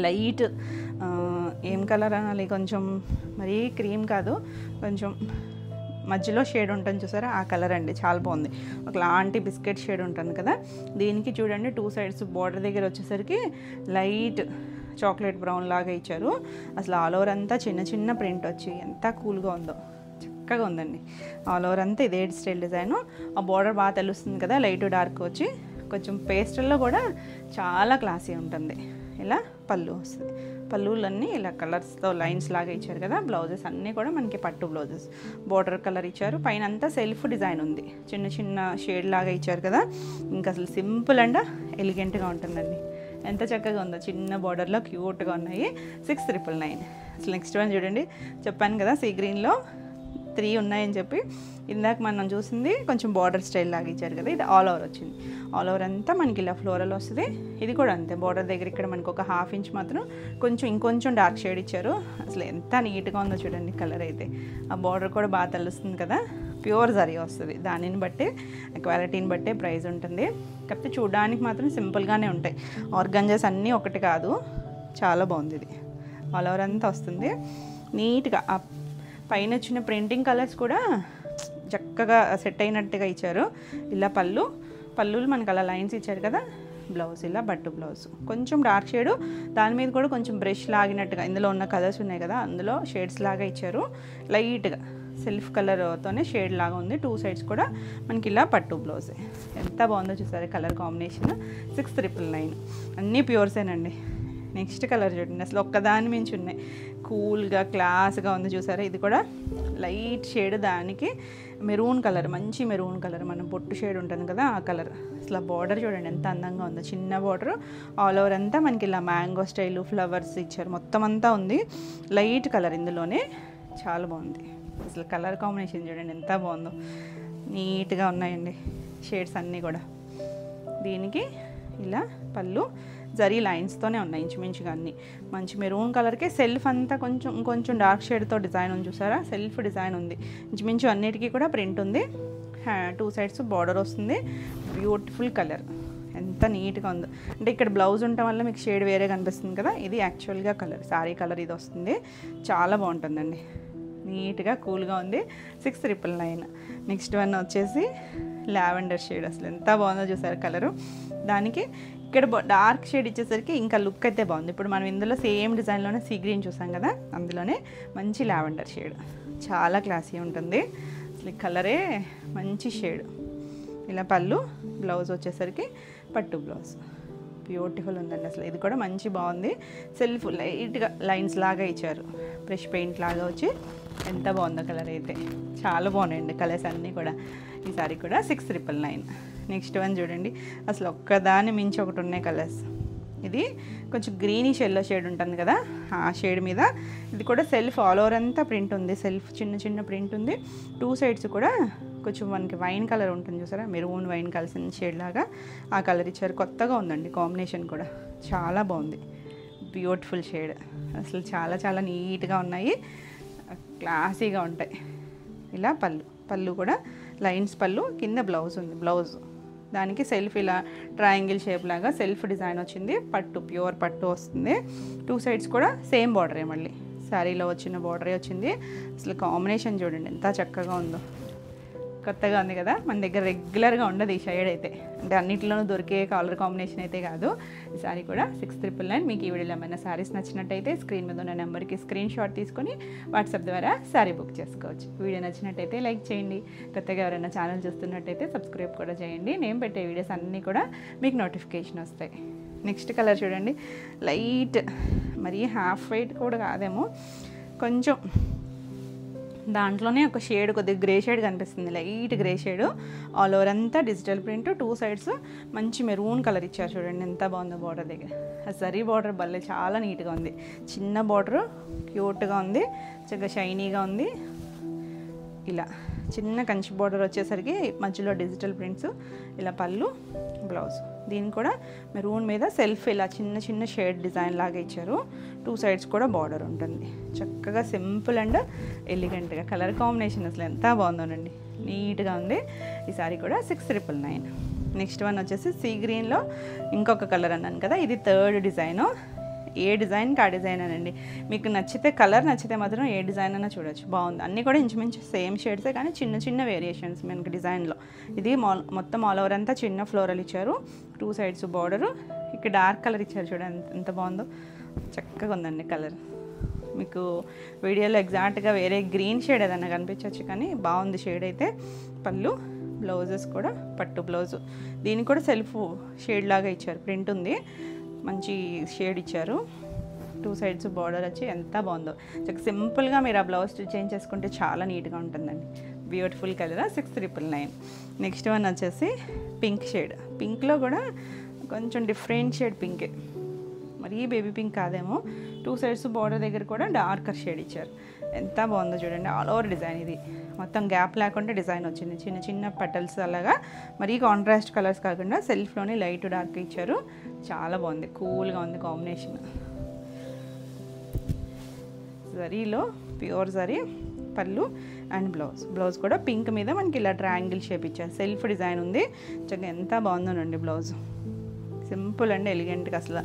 లైట్ ఏం కలర్ అనాలి, కొంచెం మరీ క్రీమ్ కాదు, కొంచెం మధ్యలో షేడ్ ఉంటుంది చూసారా, ఆ కలర్ అండి, చాలా బాగుంది. ఒకలాంటి బిస్కెట్ షేడ్ ఉంటుంది కదా. దీనికి చూడండి 2 సైడ్స్ బార్డర్ దగ్గర వచ్చేసరికి లైట్ చాక్లెట్ బ్రౌన్ లాగా ఇచ్చారు. అసలు ఆల్ ఓవర్ అంతా చిన్న ప్రింట్ వచ్చి ఎంత కూల్గా ఉందో, చక్కగా ఉందండి. ఆల్ ఓవర్ అంతా ఇదే స్టైల్ డిజైను. ఆ బార్డర్ బాగా తెలుస్తుంది కదా, లైట్ డార్క్ వచ్చి కొంచెం పేస్టల్లో కూడా చాలా క్లాసీ ఉంటుంది. ఇలా పళ్ళు వస్తుంది, పళ్ళులన్నీ ఇలా కలర్స్తో లైన్స్ లాగా ఇచ్చారు కదా. బ్లౌజెస్ అన్నీ కూడా మనకి పట్టు బ్లౌజెస్, బోర్డర్ కలర్ ఇచ్చారు. పైన అంతా సెల్ఫ్ డిజైన్ ఉంది, చిన్న షేడ్ లాగా ఇచ్చారు కదా. ఇంకా అసలు సింపుల్ అండ్ ఎలిగెంట్గా ఉంటుందండి. ఎంత చక్కగా ఉందో, చిన్న బార్డర్లో క్యూట్గా ఉన్నాయి. 6,999. అసలు నెక్స్ట్ వన్ చూడండి, చెప్పాను కదా సీ గ్రీన్లో 3 ఉన్నాయని చెప్పి. ఇందాక మనం చూసింది కొంచెం బార్డర్ స్టైల్ లాగా ఇచ్చారు కదా, ఇది ఆల్ ఓవర్ వచ్చింది. ఆల్ ఓవర్ అంతా మనకి ఇలా ఫ్లోరల్ వస్తుంది. ఇది కూడా అంతే, బార్డర్ దగ్గర ఇక్కడ మనకు ఒక 1/2 ఇంచ్ మాత్రం ఇంకొంచెం డార్క్ షేడ్ ఇచ్చారు. అసలు ఎంత నీట్గా ఉందో చూడండి కలర్ అయితే. ఆ బార్డర్ కూడా బాగా తెలుస్తుంది కదా, ప్యూర్ జరీ వస్తుంది. దానిని బట్టే, క్వాలిటీని బట్టే ప్రైస్ ఉంటుంది. కాకపోతే చూడడానికి మాత్రం సింపుల్గానే ఉంటాయి. ఆర్గాంజాస్ అన్నీ ఒకటి కాదు, చాలా బాగుంది. ఇది ఆల్ ఓవర్ అంతా వస్తుంది నీట్గా. ఆ పైన వచ్చిన ప్రింటింగ్ కలర్స్ కూడా చక్కగా సెట్ అయినట్టుగా ఇచ్చారు. ఇలా పళ్ళులు మనకు అలా లైన్స్ ఇచ్చారు కదా. బ్లౌజ్ ఇలా బట్టు బ్లౌజ్ కొంచెం డార్క్ షేడు, దాని మీద కూడా కొంచెం బ్రష్ లాగినట్టుగా ఇందులో ఉన్న కలర్స్ ఉన్నాయి కదా, అందులో షేడ్స్ లాగా ఇచ్చారు. లైట్గా సెల్ఫ్ కలర్తోనే షేడ్ లాగా ఉంది. 2 సైడ్స్ కూడా మనకి ఇలా పట్టు బ్లౌజ్. ఎంత బాగుందో చూసారు కలర్ కాంబినేషన్. 6,999. అన్నీ ప్యూర్సేనండి. నెక్స్ట్ కలర్ చూడండి, అసలు ఒక్కదాని మించి ఉన్నాయి, కూల్గా క్లాస్గా ఉంది చూసారా. ఇది కూడా లైట్ షేడ్, దానికి మెరూన్ కలర్, మంచి మెరూన్ కలర్, మనం పొట్టు షేడ్ ఉంటుంది కదా ఆ కలర్. అసలు బార్డర్ చూడండి ఎంత అందంగా ఉందో, చిన్న బార్డర్. ఆల్ ఓవర్ అంతా మనకి ఇలా మ్యాంగో స్టైలు ఫ్లవర్స్ ఇచ్చారు, మొత్తం అంతా ఉంది. లైట్ కలర్ ఇందులోనే, చాలా బాగుంది. అసలు కలర్ కాంబినేషన్ చూడండి ఎంత బాగుందో, నీట్గా ఉన్నాయండి షేడ్స్ అన్నీ కూడా. దీనికి ఇలా పళ్ళు జరీ లైన్స్తోనే ఉన్నాయి ఇంచుమించుగా అన్నీ. మంచి మెరూన్ కలర్కే సెల్ఫ్ అంతా కొంచెం డార్క్ షేడ్తో డిజైన్ ఉంది చూసారా, సెల్ఫ్ డిజైన్ ఉంది. ఇంచుమించు అన్నిటికీ కూడా ప్రింట్ ఉంది. 2 సైడ్స్ బార్డర్ వస్తుంది. బ్యూటిఫుల్ కలర్, ఎంత నీట్గా ఉందో. అంటే ఇక్కడ బ్లౌజ్ ఉండటం వల్ల మీకు షేడ్ వేరే కనిపిస్తుంది కదా, ఇది యాక్చువల్గా కలర్, సారీ కలర్ ఇది వస్తుంది. చాలా బాగుంటుందండి, నీట్గా కూల్గా ఉంది. 6,999. నెక్స్ట్ వన్ వచ్చేసి లావెండర్ షేడ్. అసలు ఎంత బాగుందో చూసారు కలరు. దానికి ఇక్కడ డార్క్ షేడ్ ఇచ్చేసరికి ఇంకా లుక్ అయితే బాగుంది. ఇప్పుడు మనం ఇందులో సేమ్ డిజైన్లోనే సీ గ్రీన్ చూసాం కదా, అందులోనే మంచి లావెండర్ షేడ్, చాలా క్లాసీ ఉంటుంది. అసలు కలరే మంచి షేడ్. ఇలా పళ్ళు, బ్లౌజ్ వచ్చేసరికి పట్టు బ్లౌజ్, బ్యూటిఫుల్ ఉందండి. అసలు ఇది కూడా మంచి బాగుంది. సెల్ఫ్ లైట్గా లైన్స్ లాగా ఇచ్చారు, బ్రష్ పెయింట్ లాగా వచ్చి ఎంత బాగుందో కలర్ అయితే. చాలా బాగున్నాయండి కలర్స్ అన్నీ కూడా. ఈ సారీ కూడా 6,999. నెక్స్ట్ వన్ చూడండి, అసలు ఒక్కదాని మించి ఒకటి ఉన్నాయి కలర్స్. ఇది కొంచెం గ్రీనిష్ ఎల్లో షేడ్ ఉంటుంది కదా, ఆ షేడ్ మీద ఇది కూడా సెల్ఫ్ ఆల్ ఓవర్ అంతా ప్రింట్ ఉంది. సెల్ఫ్ చిన్న ప్రింట్ ఉంది. 2 సైడ్స్ కూడా కొంచెం మనకి వైన్ కలర్ ఉంటుంది చూసారా, మెరూన్ వైన్ కలిసిన షేడ్ లాగా ఆ కలర్ ఇచ్చారు. కొత్తగా ఉందండి కాంబినేషన్ కూడా, చాలా బాగుంది. బ్యూటిఫుల్ షేడ్, అసలు చాలా చాలా నీట్గా ఉన్నాయి, క్లాసీగా ఉంటాయి. ఇలా పళ్ళు కూడా లైన్స్ పళ్ళు, కింద బ్లౌజ్ ఉంది. బ్లౌజ్ దానికి సెల్ఫ్ ఇలా ట్రయాంగిల్ షేప్ లాగా సెల్ఫ్ డిజైన్ వచ్చింది. పట్టు, ప్యూర్ పట్టు వస్తుంది. 2 సైడ్స్ కూడా సేమ్ బార్డరే, మళ్ళీ శారీలో వచ్చిన బార్డరే వచ్చింది. అసలు కాంబినేషన్ చూడండి ఎంత చక్కగా ఉందో, కొత్తగా ఉంది కదా. మన దగ్గర రెగ్యులర్గా ఉండదు ఈ షేడ్ అయితే, అంటే అన్నింటిలోనూ దొరికే కలర్ కాంబినేషన్ అయితే కాదు. ఈ సారీ కూడా 6999. మీకు ఈ వీడియోలో ఏమైనా శారీస్ నచ్చినట్టయితే స్క్రీన్ మీద ఉన్న నెంబర్కి స్క్రీన్ షాట్ తీసుకొని వాట్సాప్ ద్వారా శారీ బుక్ చేసుకోవచ్చు. వీడియో నచ్చినట్టయితే లైక్ చేయండి. కొత్తగా ఎవరైనా ఛానల్ చూస్తున్నట్టయితే సబ్స్క్రైబ్ కూడా చేయండి. నేను పెట్టే వీడియోస్ అన్నీ కూడా మీకు నోటిఫికేషన్ వస్తాయి. నెక్స్ట్ కలర్ చూడండి, లైట్, మరీ హాఫ్ వైట్ కూడా కాదేమో, కొంచెం దాంట్లోనే ఒక షేడ్, కొద్దిగా గ్రే షేడ్ కనిపిస్తుంది, light grey shade. All over అంతా డిజిటల్ ప్రింట్, 2 సైడ్స్ మంచి మెరూన్ కలర్ ఇచ్చారు. చూడండి ఎంత బాగుందో బార్డర్ దగ్గర. ఆ జరీ బార్డర్ భలే చాలా నీట్గా ఉంది. చిన్న బార్డర్, క్యూట్గా ఉంది, చక్కగా షైనీగా ఉంది. ఇలా చిన్న కంచి బార్డర్ వచ్చేసరికి మధ్యలో డిజిటల్ ప్రింట్స్, ఇలా పళ్ళు, బ్లౌజ్. దీన్ని కూడా మెరూన్ మీద సెల్ఫ్ ఇలా చిన్న చిన్న షేడ్ డిజైన్ లాగా ఇచ్చారు. 2 సైడ్స్ కూడా బార్డర్ ఉంటుంది. చక్కగా సింపుల్ అండ్ ఎలిగెంట్గా కలర్ కాంబినేషన్ అసలు ఎంత బాగుందోనండి, నీట్గా ఉంది. ఈ సారీ కూడా 6999. నెక్స్ట్ వన్ వచ్చేసి సీ గ్రీన్లో ఇంకొక కలర్ అన్నాను కదా, ఇది 3rd డిజైను. ఏ డిజైన్కి ఆ డిజైన్ అనండి, మీకు నచ్చితే కలర్ నచ్చితే మాత్రం ఏ డిజైన్ అయినా చూడొచ్చు, బాగుంది. అన్నీ కూడా ఇంచుమించు సేమ్ షేడ్సే, కానీ చిన్న చిన్న వేరియేషన్స్ మనకి డిజైన్లో. ఇది మొత్తం ఆల్ ఓవర్ అంతా చిన్న ఫ్లోరల్ ఇచ్చారు. 2 సైడ్స్ బార్డరు. ఇక్కడ డార్క్ కలర్ ఇచ్చారు, చూడండి ఎంత బాగుందో, చక్కగా ఉందండి కలర్. మీకు వీడియోలో ఎగ్జాక్ట్గా వేరే గ్రీన్ షేడ్ ఏదైనా కనిపించవచ్చు, కానీ బాగుంది షేడ్ అయితే. పళ్ళు, బ్లౌజెస్ కూడా పట్టు బ్లౌజు. దీనికి కూడా సెల్ఫ్ షేడ్ లాగా ఇచ్చారు, ప్రింట్ ఉంది, మంచి షేడ్ ఇచ్చారు. 2 సైడ్స్ బార్డర్ వచ్చి ఎంత బాగుందో. చక్కగా సింపుల్గా మీరు ఆ బ్లౌజ్ చేంజ్ చేసుకుంటే చాలా నీట్గా ఉంటుందండి. Beautiful colour, 6999. నెక్స్ట్ వన్ వచ్చేసి పింక్ షేడ్. పింక్లో కూడా కొంచెం డిఫరెంట్ షేడ్ పింకే, మరీ బేబీ పింక్ కాదేమో. 2 సైడ్స్ బార్డర్ దగ్గర కూడా డార్కర్ షేడ్ ఇచ్చారు. ఎంత బాగుందో చూడండి. ఆల్ ఓవర్ డిజైన్, ఇది మొత్తం గ్యాప్ లేకుండా డిజైన్ వచ్చింది, చిన్న చిన్న పటల్స్ అలాగా. మరీ కాంట్రాస్ట్ కలర్స్ కాకుండా సెల్ఫ్లోనే లైట్ డార్క్ ఇచ్చారు. చాలా బాగుంది, కూల్గా ఉంది కాంబినేషన్. జరీలో ప్యూర్ జరీ, పళ్ళు అండ్ బ్లౌజ్ కూడా పింక్ మీద మనకి ఇలా ట్రయాంగిల్ షేప్ ఇచ్చారు. సెల్ఫ్ డిజైన్ ఉంది. చక్కగా ఎంత బాగుందోనండి బ్లౌజ్. సింపుల్ అండ్ ఎలిగెంట్గా అసలు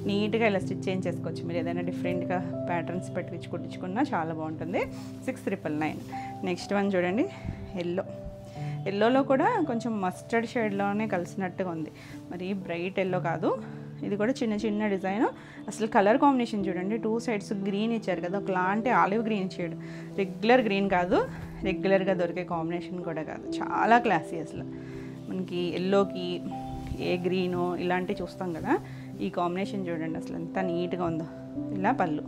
నీట్గా ఇలా స్టిచ్ చేంజ్ చేసుకోవచ్చు. మీరు ఏదైనా డిఫరెంట్గా ప్యాటర్న్స్ కుట్టించుకున్నా చాలా బాగుంటుంది. 6999. నెక్స్ట్ వన్ చూడండి, ఎల్లోలో కూడా కొంచెం మస్టర్డ్ షేడ్లోనే కలిసినట్టుగా ఉంది, మరి బ్రైట్ ఎల్లో కాదు. ఇది కూడా చిన్న చిన్న డిజైన్. అసలు కలర్ కాంబినేషన్ చూడండి, 2 సైడ్స్ గ్రీన్ ఇచ్చారు కదా, ఒకలాంటి olive green shade. Regular green కాదు, రెగ్యులర్గా దొరికే కాంబినేషన్ కూడా కాదు, చాలా క్లాసీ. అసలు మనకి ఎల్లోకి ఏ గ్రీనో ఇలాంటివి చూస్తాం కదా, ఈ కాంబినేషన్ చూడండి అసలు ఎంత నీట్గా ఉందో. ఇలా పళ్ళు,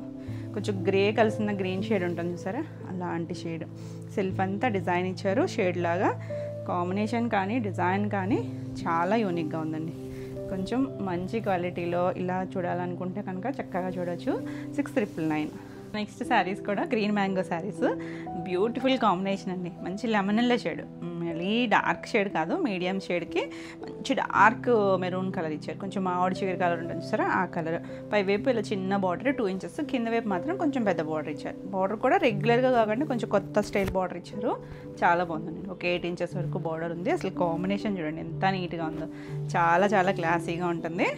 కొంచెం గ్రే కలిసిన గ్రీన్ షేడ్ ఉంటుంది చూసారా, అలాంటి షేడ్. సెల్ఫ్ అంతా డిజైన్ ఇచ్చారు షేడ్ లాగా. కాంబినేషన్ కానీ డిజైన్ కానీ చాలా యూనిక్గా ఉందండి. కొంచెం మంచి క్వాలిటీలో ఇలా చూడాలనుకుంటే కనుక చక్కగా చూడొచ్చు. 6999. నెక్స్ట్ శారీస్ కూడా green mango saris. Beautiful combination అండి, మంచి లెమన్ ఎల్లో షేడ్, మళ్ళీ డార్క్ షేడ్ కాదు, మీడియం షేడ్కి మంచి డార్క్ మెరూన్ కలర్ ఇచ్చారు. కొంచెం మామిడి చిగురు కలర్ ఉంటుంది చూసారా, ఆ కలర్. పైవైపు ఇలా చిన్న బార్డర్ 2 ఇంచెస్, కింద వైపు మాత్రం కొంచెం పెద్ద బార్డర్ ఇచ్చారు. బార్డర్ కూడా రెగ్యులర్గా కాకుండా కొంచెం కొత్త స్టైల్ బార్డర్ ఇచ్చారు. చాలా బాగుందండి, ఒక 8 ఇంచెస్ వరకు బార్డర్ ఉంది. అసలు కాంబినేషన్ చూడండి ఎంత నీట్గా ఉందో, చాలా చాలా క్లాసీగా ఉంటుంది.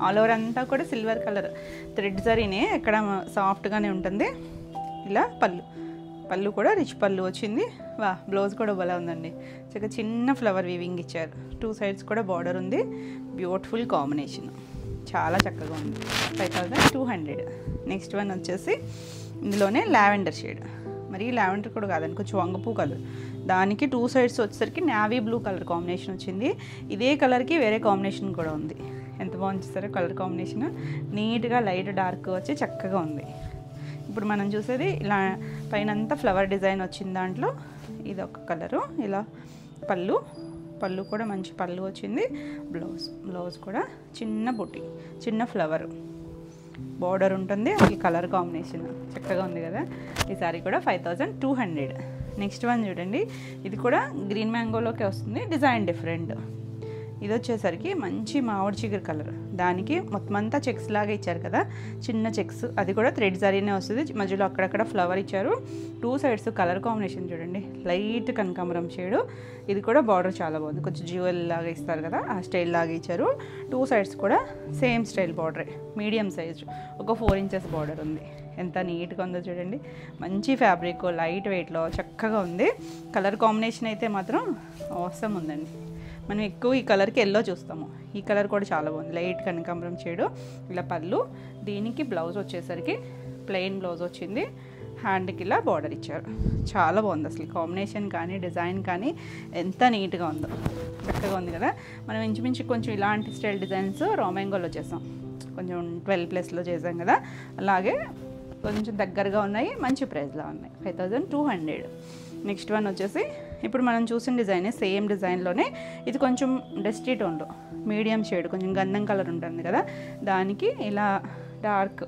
ఆల్ ఓవర్ అంతా కూడా సిల్వర్ కలర్ థ్రెడ్ జరీనే, ఎక్కడ సాఫ్ట్గానే ఉంటుంది. ఇలా పళ్ళు కూడా రిచ్ పళ్ళు వచ్చింది. బ్లౌజ్ కూడా భలే ఉందండి, చక్కగా చిన్న ఫ్లవర్ వీవింగ్ ఇచ్చారు. 2 సైడ్స్ కూడా బార్డర్ ఉంది. బ్యూటిఫుల్ కాంబినేషన్, చాలా చక్కగా ఉంది. 5200. నెక్స్ట్ వన్ వచ్చేసి ఇందులోనే లావెండర్ షేడ్, మరి లావెండర్ కూడా కాదండి, కొంచెం వంగపూ కలర్. దానికి 2 సైడ్స్ వచ్చేసరికి నావీ బ్లూ కలర్ కాంబినేషన్ వచ్చింది. ఇదే కలర్కి వేరే కాంబినేషన్ కూడా ఉంది. ఎంత బాగుంది చూస్తారో కలర్ కాంబినేషన్, నీట్గా లైట్ డార్క్ వచ్చి చక్కగా ఉంది. ఇప్పుడు మనం చూసేది ఇలా పైన అంతా ఫ్లవర్ డిజైన్ వచ్చింది, దాంట్లో ఇది ఒక కలరు. ఇలా పళ్ళు కూడా మంచి పళ్ళు వచ్చింది. బ్లౌజ్ కూడా చిన్న బుట్టి, చిన్న ఫ్లవర్ బార్డర్ ఉంటుంది. ఈ కలర్ కాంబినేషన్ చక్కగా ఉంది కదా. ఈ సారీ కూడా 5200. నెక్స్ట్ వన్ చూడండి, ఇది కూడా గ్రీన్ మ్యాంగోలోకి వస్తుంది, డిజైన్ డిఫరెంట్. ఇది వచ్చేసరికి మంచి మామిడి చిగురు కలర్, దానికి మొత్తం అంతా చెక్స్ లాగా ఇచ్చారు కదా, చిన్న చెక్స్, అది కూడా థ్రెడ్ జరీనే వస్తుంది, మధ్యలో అక్కడక్కడ ఫ్లవర్ ఇచ్చారు. 2 సైడ్స్ కలర్ కాంబినేషన్ చూడండి, లైట్ కనకాంబరం షేడు. ఇది కూడా బార్డర్ చాలా బాగుంది, కొంచెం జ్యువెల్ లాగా ఇస్తారు కదా ఆ స్టైల్ లాగా ఇచ్చారు. 2 సైడ్స్ కూడా సేమ్ స్టైల్ బార్డరే, మీడియం సైజ్, ఒక 4 ఇంచెస్ బార్డర్ ఉంది. ఎంత నీట్గా ఉందో చూడండి, మంచి ఫ్యాబ్రిక్, లైట్ వెయిట్లో చక్కగా ఉంది. కలర్ కాంబినేషన్ అయితే మాత్రం అవసరం ఉందండి. మనం ఎక్కువ ఈ కలర్కి ఎల్లో చూస్తాము, ఈ కలర్ కూడా చాలా బాగుంది, లైట్ కనకాంబరం షేడు. ఇలా పళ్ళు, దీనికి బ్లౌజ్ వచ్చేసరికి ప్లెయిన్ బ్లౌజ్ వచ్చింది, హ్యాండ్కి ఇలా బార్డర్ ఇచ్చారు. చాలా బాగుంది అసలు కాంబినేషన్ కానీ డిజైన్ కానీ ఎంత నీట్గా ఉందో, చక్కగా ఉంది కదా. మనం ఇంచుమించు కొంచెం ఇలాంటి స్టైల్ డిజైన్స్ రామ్యాంగోలో చేసాం, కొంచెం 12+లో చేసాం కదా, అలాగే కొంచెం దగ్గరగా ఉన్నాయి, మంచి ప్రైస్లో ఉన్నాయి, 5200. నెక్స్ట్ వన్ వచ్చేసి ఇప్పుడు మనం చూసిన డిజైనే, సేమ్ డిజైన్లోనే ఇది కొంచెం డస్టీ టోన్లో మీడియం షేడ్, కొంచెం గంధం కలర్ ఉంటుంది కదా, దానికి ఇలా డార్క్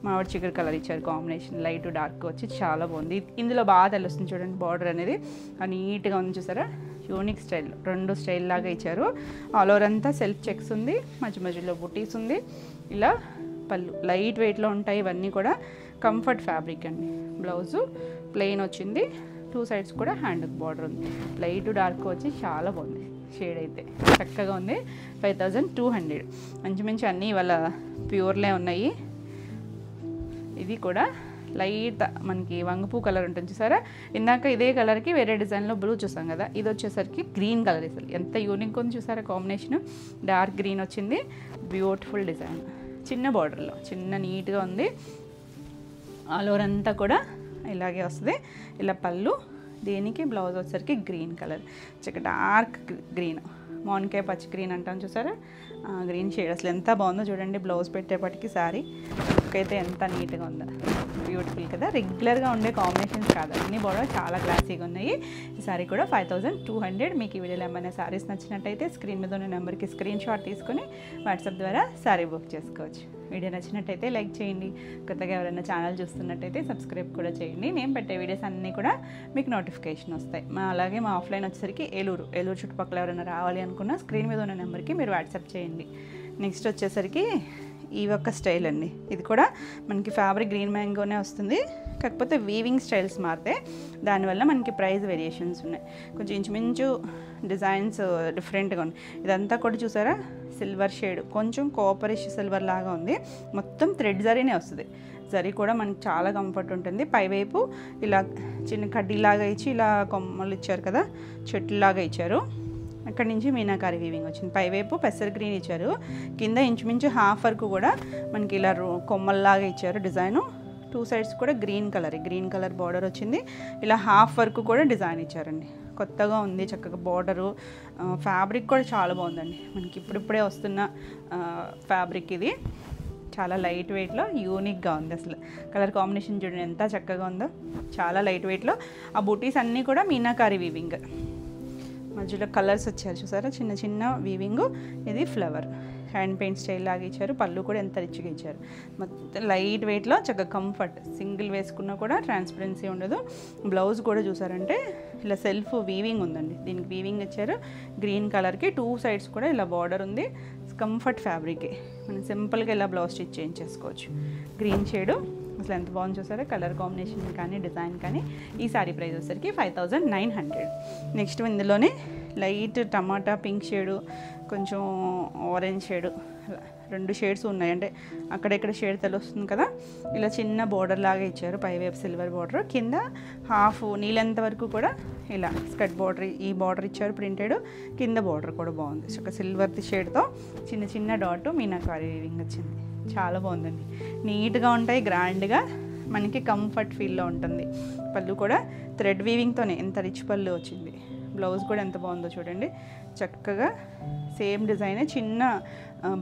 మామిడి చిగురు కలర్ ఇచ్చారు కాంబినేషన్, లైట్ డార్క్ వచ్చి చాలా బాగుంది. ఇందులో బాగా తెలుస్తుంది చూడండి, బార్డర్ అనేది నీట్గా ఉంది చూసారా, యూనిక్ స్టైల్, 2 స్టైల్ లాగా ఇచ్చారు. ఆల్ ఓవర్ అంతా సెల్ఫ్ చెక్స్ ఉంది, మధ్య మధ్యలో బుటీస్ ఉంది. ఇలా పళ్ళు లైట్ వెయిట్లో ఉంటాయి, ఇవన్నీ కూడా కంఫర్ట్ ఫ్యాబ్రిక్ అండి. బ్లౌజు ప్లెయిన్ వచ్చింది, 2 సైడ్స్ కూడా హ్యాండ్కి బార్డర్ ఉంది, లైట్ డార్క్ వచ్చి చాలా బాగుంది షేడ్, అయితే చక్కగా ఉంది. 5200. మంచి అన్నీ ఇవాళ ప్యూర్లే ఉన్నాయి. ఇది కూడా లైట్ మనకి వంగపూ కలర్ ఉంటుంది చూసారా, ఇందాక ఇదే కలర్కి వేరే డిజైన్లో బ్లూ చూసాం కదా, ఇది వచ్చేసరికి గ్రీన్ కలర్. అసలు ఎంత యూనిక్ ఉంది చూసారా కాంబినేషన్, డార్క్ గ్రీన్ వచ్చింది, బ్యూటిఫుల్ డిజైన్, చిన్న బార్డర్లో చిన్న నీట్గా ఉంది. ఆల్ ఓవర్ అంతా కూడా ఇలాగే వస్తుంది. ఇలా పళ్ళు, దీనికి బ్లౌజ్ వచ్చేసరికి గ్రీన్ కలర్, డార్క్ గ్రీన్, మోన్కాయ పచ్చి గ్రీన్ అంటాం చూసారా, గ్రీన్ షేడ్. అసలు ఎంత బాగుందో చూడండి, బ్లౌజ్ పెట్టేపటికి సారీ లుక్ అయితే ఎంత నీట్గా ఉందో, బ్యూటిఫుల్ కదా. రెగ్యులర్గా ఉండే కాంబినేషన్స్ కాదు, అన్ని బాగా చాలా క్లాసీగా ఉన్నాయి. ఈ సారీ కూడా 5200. మీకు ఈ వీడియోలో ఏమైనా సారీస్ నచ్చినట్టయితే స్క్రీన్ మీద ఉన్న నెంబర్కి స్క్రీన్ షాట్ తీసుకొని వాట్సాప్ ద్వారా సారీ బుక్ చేసుకోవచ్చు. వీడియో నచ్చినట్టయితే లైక్ చేయండి, కొత్తగా ఎవరైనా ఛానల్ చూస్తున్నట్టయితే సబ్స్క్రైబ్ కూడా చేయండి. నేను పెట్టే వీడియోస్ అన్నీ కూడా మీకు నోటిఫికేషన్ వస్తాయి. అలాగే మా ఆఫ్లైన్ వచ్చేసరికి ఏలూరు చుట్టుపక్కల ఎవరైనా రావాలి అనుకున్నా స్క్రీన్ మీద ఉన్న నెంబర్కి మీరు వాట్సాప్ చేయండి. నెక్స్ట్ వచ్చేసరికి ఈ ఒక్క స్టైల్ అండి, ఇది కూడా మనకి ఫ్యాబ్రిక్ గ్రీన్ మ్యాంగోనే వస్తుంది, కాకపోతే వీవింగ్ స్టైల్స్ మారితే దానివల్ల మనకి ప్రైస్ వేరియేషన్స్ ఉన్నాయి, కొంచెం ఇంచుమించు డిజైన్స్ డిఫరెంట్గా ఉంది. ఇదంతా కూడా చూసారా సిల్వర్ షేడ్, కొంచెం కాపరిష్ సిల్వర్ లాగా ఉంది, మొత్తం థ్రెడ్ జరీనే వస్తుంది. జరీ కూడా మనకి చాలా కంఫర్ట్ ఉంటుంది. పైవైపు ఇలా చిన్న కడ్డీలాగా ఇచ్చి ఇలా కొమ్మలు ఇచ్చారు కదా, చెట్టులాగా ఇచ్చారు. అక్కడి నుంచి మీనాకారి వీవింగ్ వచ్చింది. పైవైపు పెసర్ గ్రీన్ ఇచ్చారు, కింద ఇంచుమించు హాఫ్ వరకు కూడా మనకి ఇలా కొమ్మల్లాగా ఇచ్చారు డిజైను. 2 సైడ్స్ కూడా గ్రీన్ కలర్ బార్డర్ వచ్చింది. ఇలా హాఫ్ వరకు కూడా డిజైన్ ఇచ్చారండి, కొత్తగా ఉంది చక్కగా బార్డరు. ఫ్యాబ్రిక్ కూడా చాలా బాగుందండి, మనకి ఇప్పుడిప్పుడే వస్తున్న ఫ్యాబ్రిక్ ఇది, చాలా లైట్ వెయిట్లో యూనిక్గా ఉంది. అసలు కలర్ కాంబినేషన్ చూడండి ఎంత చక్కగా ఉందో, చాలా లైట్ వెయిట్లో. ఆ బూటీస్ అన్నీ కూడా మీనాకారి వీవింగ్, మధ్యలో కలర్స్ వచ్చారు చూసారా, చిన్న చిన్న వీవింగ్. ఇది ఫ్లవర్ హ్యాండ్ పెయింట్ స్టైల్ లాగా ఇచ్చారు. పళ్ళు కూడా ఎంత రిచ్గా ఇచ్చారు, మొత్తం లైట్ వెయిట్లో చక్కగా కంఫర్ట్, సింగిల్ వేసుకున్నా కూడా ట్రాన్స్పరెన్సీ ఉండదు. బ్లౌజ్ కూడా చూసారంటే ఇలా సెల్ఫ్ వీవింగ్ ఉందండి, దీనికి వీవింగ్ ఇచ్చారు. గ్రీన్ కలర్కి 2 సైడ్స్ కూడా ఇలా బార్డర్ ఉంది. కంఫర్ట్ ఫ్యాబ్రికే, మనం సింపుల్గా ఇలా బ్లౌజ్ స్టిచ్ చేయించేసుకోవచ్చు. గ్రీన్ షేడు అసలు ఎంత బాగుంది చూసారా, కలర్ కాంబినేషన్ కానీ డిజైన్ కానీ. ఈ సారీ ప్రైస్ వచ్చేసరికి 5900. నెక్స్ట్ ఇందులోనే లైట్ టమాటా పింక్ షేడు, కొంచెం ఆరెంజ్ షేడు, 2 షేడ్స్ ఉన్నాయి, అంటే అక్కడెక్కడ షేడ్ తెలుస్తుంది కదా. ఇలా చిన్న బార్డర్ లాగా ఇచ్చారు, పైవైపు సిల్వర్ బార్డర్, కింద హాఫ్ నీళ్ళంత వరకు కూడా ఇలా స్కర్ట్ బార్డర్, ఈ బార్డర్ ఇచ్చారు ప్రింటెడ్. కింద బార్డర్ కూడా బాగుంది, ఒక సిల్వర్ షేడ్తో చిన్న చిన్న డాట్ మీనాకారి వీవింగ్ వచ్చింది. చాలా బాగుందండి, నీట్గా ఉంటాయి, గ్రాండ్గా మనకి కంఫర్ట్ ఫీల్లో ఉంటుంది. పళ్ళు కూడా థ్రెడ్ వీవింగ్తోనే ఎంత రిచ్ పళ్ళు వచ్చింది. బ్లౌజ్ కూడా ఎంత బాగుందో చూడండి, చక్కగా సేమ్ డిజైనే, చిన్న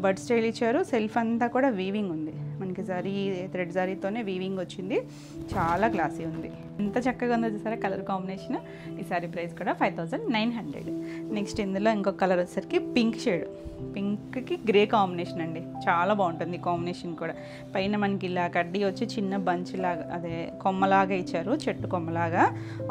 బడ్ స్టైల్ ఇచ్చారు. సెల్ఫ్ అంతా కూడా వీవింగ్ ఉంది, మనకి జరీ థ్రెడ్ జరీతోనే వీవింగ్ వచ్చింది. చాలా క్లాసీ ఉంది, ఎంత చక్కగా ఉందో చూసారా కలర్ కాంబినేషన్. ఈ సారీ ప్రైస్ కూడా 5900. నెక్స్ట్ ఇందులో ఇంకొక కలర్ వచ్చేసరికి పింక్ షేడ్, పింక్కి గ్రే కాంబినేషన్ అండి. చాలా బాగుంటుంది ఈ కాంబినేషన్ కూడా. పైన మనకి ఇలా కడ్డీ వచ్చి చిన్న బంచ్ లాగా, అదే కొమ్మలాగా ఇచ్చారు, చెట్టు కొమ్మలాగా.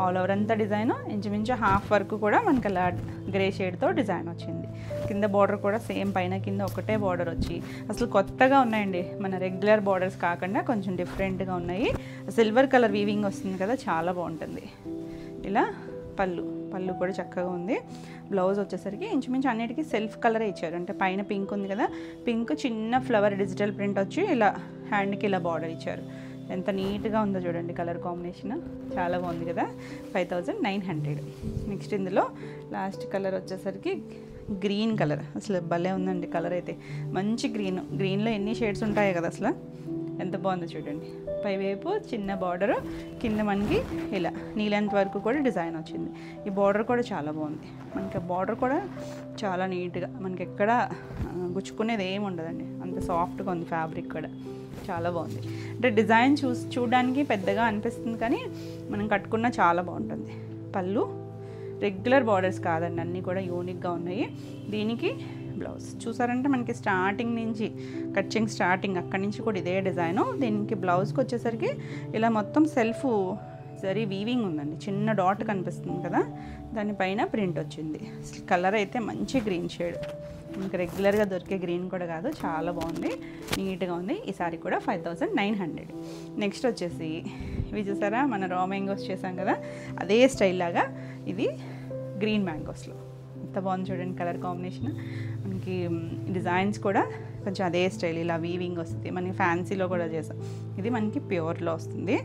ఆల్ ఓవర్ అంతా డిజైన్ ఇంచుమించు హాఫ్ వరకు కూడా మనకి అలా గ్రే షేడ్తో డిజైన్ వచ్చింది. కింద బార్డర్ కూడా సేమ్, పైన కింద ఒకటే బార్డర్ వచ్చి అసలు కొత్తగా ఉన్నాయండి. మన రెగ్యులర్ బార్డర్స్ కాకుండా కొంచెం డిఫరెంట్గా ఉన్నాయి. సిల్వర్ కలర్ వీవింగ్ వస్తుంది కదా, చాలా బాగుంటుంది. ఇలా పళ్ళు కూడా చక్కగా ఉంది. బ్లౌజ్ వచ్చేసరికి ఇంచుమించు అన్నిటికీ సెల్ఫ్ కలరే ఇచ్చారు. అంటే పైన పింక్ ఉంది కదా, పింక్ చిన్న ఫ్లవర్ డిజిటల్ ప్రింట్ వచ్చి ఇలా హ్యాండ్కి ఇలా బార్డర్ ఇచ్చారు. ఎంత నీట్గా ఉందో చూడండి కలర్ కాంబినేషన్, చాలా బాగుంది కదా. 5900. నెక్స్ట్ ఇందులో లాస్ట్ కలర్ వచ్చేసరికి గ్రీన్ కలర్. అసలు భలే ఉందండి కలర్ అయితే, మంచి గ్రీన్లో ఎన్ని షేడ్స్ ఉంటాయో కదా, అసలు ఎంత బాగుందో చూడండి. పైవైపు చిన్న బార్డరు, కింద మనకి ఇలా నీలెంత్ వరకు కూడా డిజైన్ వచ్చింది. ఈ బార్డర్ కూడా చాలా బాగుంది, మనకి బార్డర్ కూడా చాలా నీట్గా, మనకి ఎక్కడ గుచ్చుకునేది ఏమి ఉండదండి, అంత సాఫ్ట్గా ఉంది. ఫ్యాబ్రిక్ కూడా చాలా బాగుంది. అంటే డిజైన్ చూడడానికి పెద్దగా అనిపిస్తుంది, కానీ మనం కట్టుకున్న చాలా బాగుంటుంది. పళ్ళు రెగ్యులర్ బార్డర్స్ కాదండి, అన్నీ కూడా యూనిక్గా ఉన్నాయి. దీనికి బ్లౌజ్ చూసారంటే మనకి స్టార్టింగ్ నుంచి కట్చింగ్ స్టార్టింగ్ అక్కడి నుంచి కూడా ఇదే డిజైను. దీనికి బ్లౌజ్కి వచ్చేసరికి ఇలా మొత్తం సెల్ఫ్ జరీ వీవింగ్ ఉందండి, చిన్న డాట్ కనిపిస్తుంది కదా, దానిపైన ప్రింట్ వచ్చింది. కలర్ అయితే మంచి గ్రీన్ షేడ్, మనకి రెగ్యులర్గా దొరికే గ్రీన్ కూడా కాదు, చాలా బాగుంది, నీట్గా ఉంది. ఈ సారీ కూడా 5900. నెక్స్ట్ వచ్చేసి ఇవి చూసారా, మన రా మ్యాంగోస్ చేసాం కదా, అదే స్టైల్ లాగా ఇది గ్రీన్ మ్యాంగోస్లో. ఎంత బాగుంది చూడండి కలర్ కాంబినేషన్. మనకి డిజైన్స్ కూడా కొంచెం అదే స్టైల్, ఇలా వీవింగ్ వస్తుంది. మనకి ఫ్యాన్సీలో కూడా చేసాం, ఇది మనకి ప్యూర్లో వస్తుంది.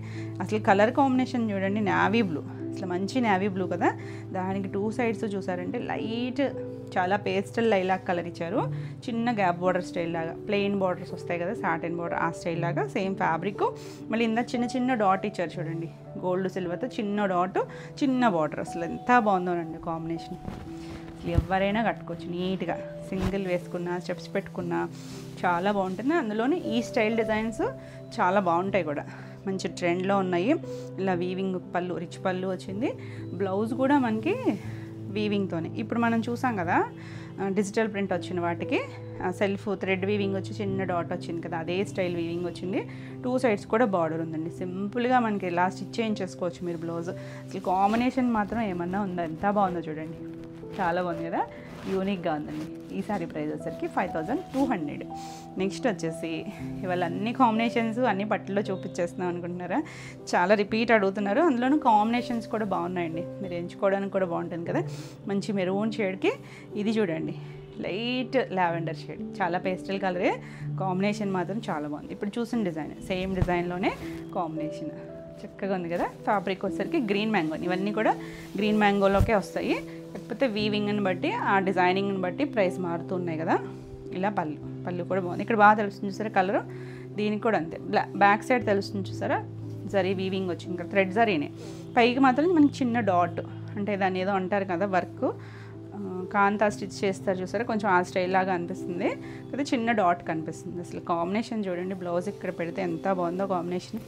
అసలు కలర్ కాంబినేషన్ చూడండి, నేవీ బ్లూ, అసలు మంచి నేవీ బ్లూ కదా. దానికి 2 సైడ్స్ చూసారంటే లైట్, చాలా పేస్టల్ లైలాక్ కలర్ ఇచ్చారు. చిన్న గ్యాప్ బార్డర్ స్టైల్ లాగా, ప్లెయిన్ బార్డర్స్ వస్తాయి కదా, సాటిన్ బార్డర్, ఆ స్టైల్ లాగా సేమ్ ఫ్యాబ్రిక్. మళ్ళీ ఇందా చిన్న డాట్ ఇచ్చారు చూడండి, గోల్డ్ సిల్వర్తో చిన్న డాట్, చిన్న బార్డర్. అసలు ఎంత బాగుందోనండి కాంబినేషన్. అసలు ఎవరైనా కట్టుకోవచ్చు నీట్గా, సింగిల్ వేసుకున్నా, స్టెప్స్ పెట్టుకున్నా చాలా బాగుంటుంది. అందులోని ఈ స్టైల్ డిజైన్స్ చాలా బాగుంటాయి కూడా, మంచి ట్రెండ్లో ఉన్నాయి. ఇలా వీవింగ్ పళ్ళు, రిచ్ పళ్ళు వచ్చింది. బ్లౌజ్ కూడా మనకి వీవింగ్తోనే, ఇప్పుడు మనం చూసాం కదా డిజిటల్ ప్రింట్ వచ్చిన వాటికి సెల్ఫ్ థ్రెడ్ వీవింగ్ వచ్చి చిన్న డాట్ వచ్చింది కదా, అదే స్టైల్ వీవింగ్ వచ్చింది. 2 సైడ్స్ కూడా బార్డర్ ఉందండి. సింపుల్గా మనకి ఇలా స్టిచ్ చేయించేసుకోవచ్చు మీరు బ్లౌజ్. అసలు కాంబినేషన్ మాత్రం ఏమన్నా ఉందో, ఎంత బాగుందో చూడండి, చాలా బాగుంది కదా, యూనిక్గా ఉందండి. ఈ సారీ ప్రైస్ వచ్చేసరికి 5200. నెక్స్ట్ వచ్చేసి ఇవాళ అన్ని కాంబినేషన్స్ అన్ని పట్టులో చూపించేస్తున్నాం అనుకుంటున్నారా, చాలా రిపీట్ అడుగుతున్నారు. అందులోనూ కాంబినేషన్స్ కూడా బాగున్నాయండి, మీరు ఎంచుకోవడానికి కూడా బాగుంటుంది కదా. మంచి మెరూన్ షేడ్కి ఇది చూడండి, లైట్ లావెండర్ షేడ్, చాలా పేస్టల్ కలరే, కాంబినేషన్ మాత్రం చాలా బాగుంది. ఇప్పుడు చూసిన డిజైన్ సేమ్ డిజైన్లోనే కాంబినేషన్ చక్కగా ఉంది కదా. ఫ్యాబ్రిక్ వచ్చేసరికి గ్రీన్ మ్యాంగో, ఇవన్నీ కూడా గ్రీన్ మ్యాంగోలోకే వస్తాయి, కాకపోతే వీవింగ్ని బట్టి ఆ డిజైనింగ్ని బట్టి ప్రైస్ మారుతున్నాయి కదా. ఇలా పళ్ళు కూడా బాగుంది, ఇక్కడ బాగా తెలుస్తుంది చూసారా కలరు. దీనికి కూడా అంతే, బ్యాక్ సైడ్ తెలుస్తుంది చూసారా, జరీ వీవింగ్ వచ్చింది ఇక్కడ, థ్రెడ్ జరీనే. పైకి మాత్రం మనకి చిన్న డాట్, అంటే దాన్ని ఏదో అంటారు కదా వర్క్, కాంతా స్టిచ్ చేస్తారు చూసారా, కొంచెం ఆ స్టైల్ లాగా అనిపిస్తుంది కదా, చిన్న డాట్ కనిపిస్తుంది. అసలు కాంబినేషన్ చూడండి, బ్లౌజ్ ఇక్కడ పెడితే ఎంత బాగుందో కాంబినేషన్.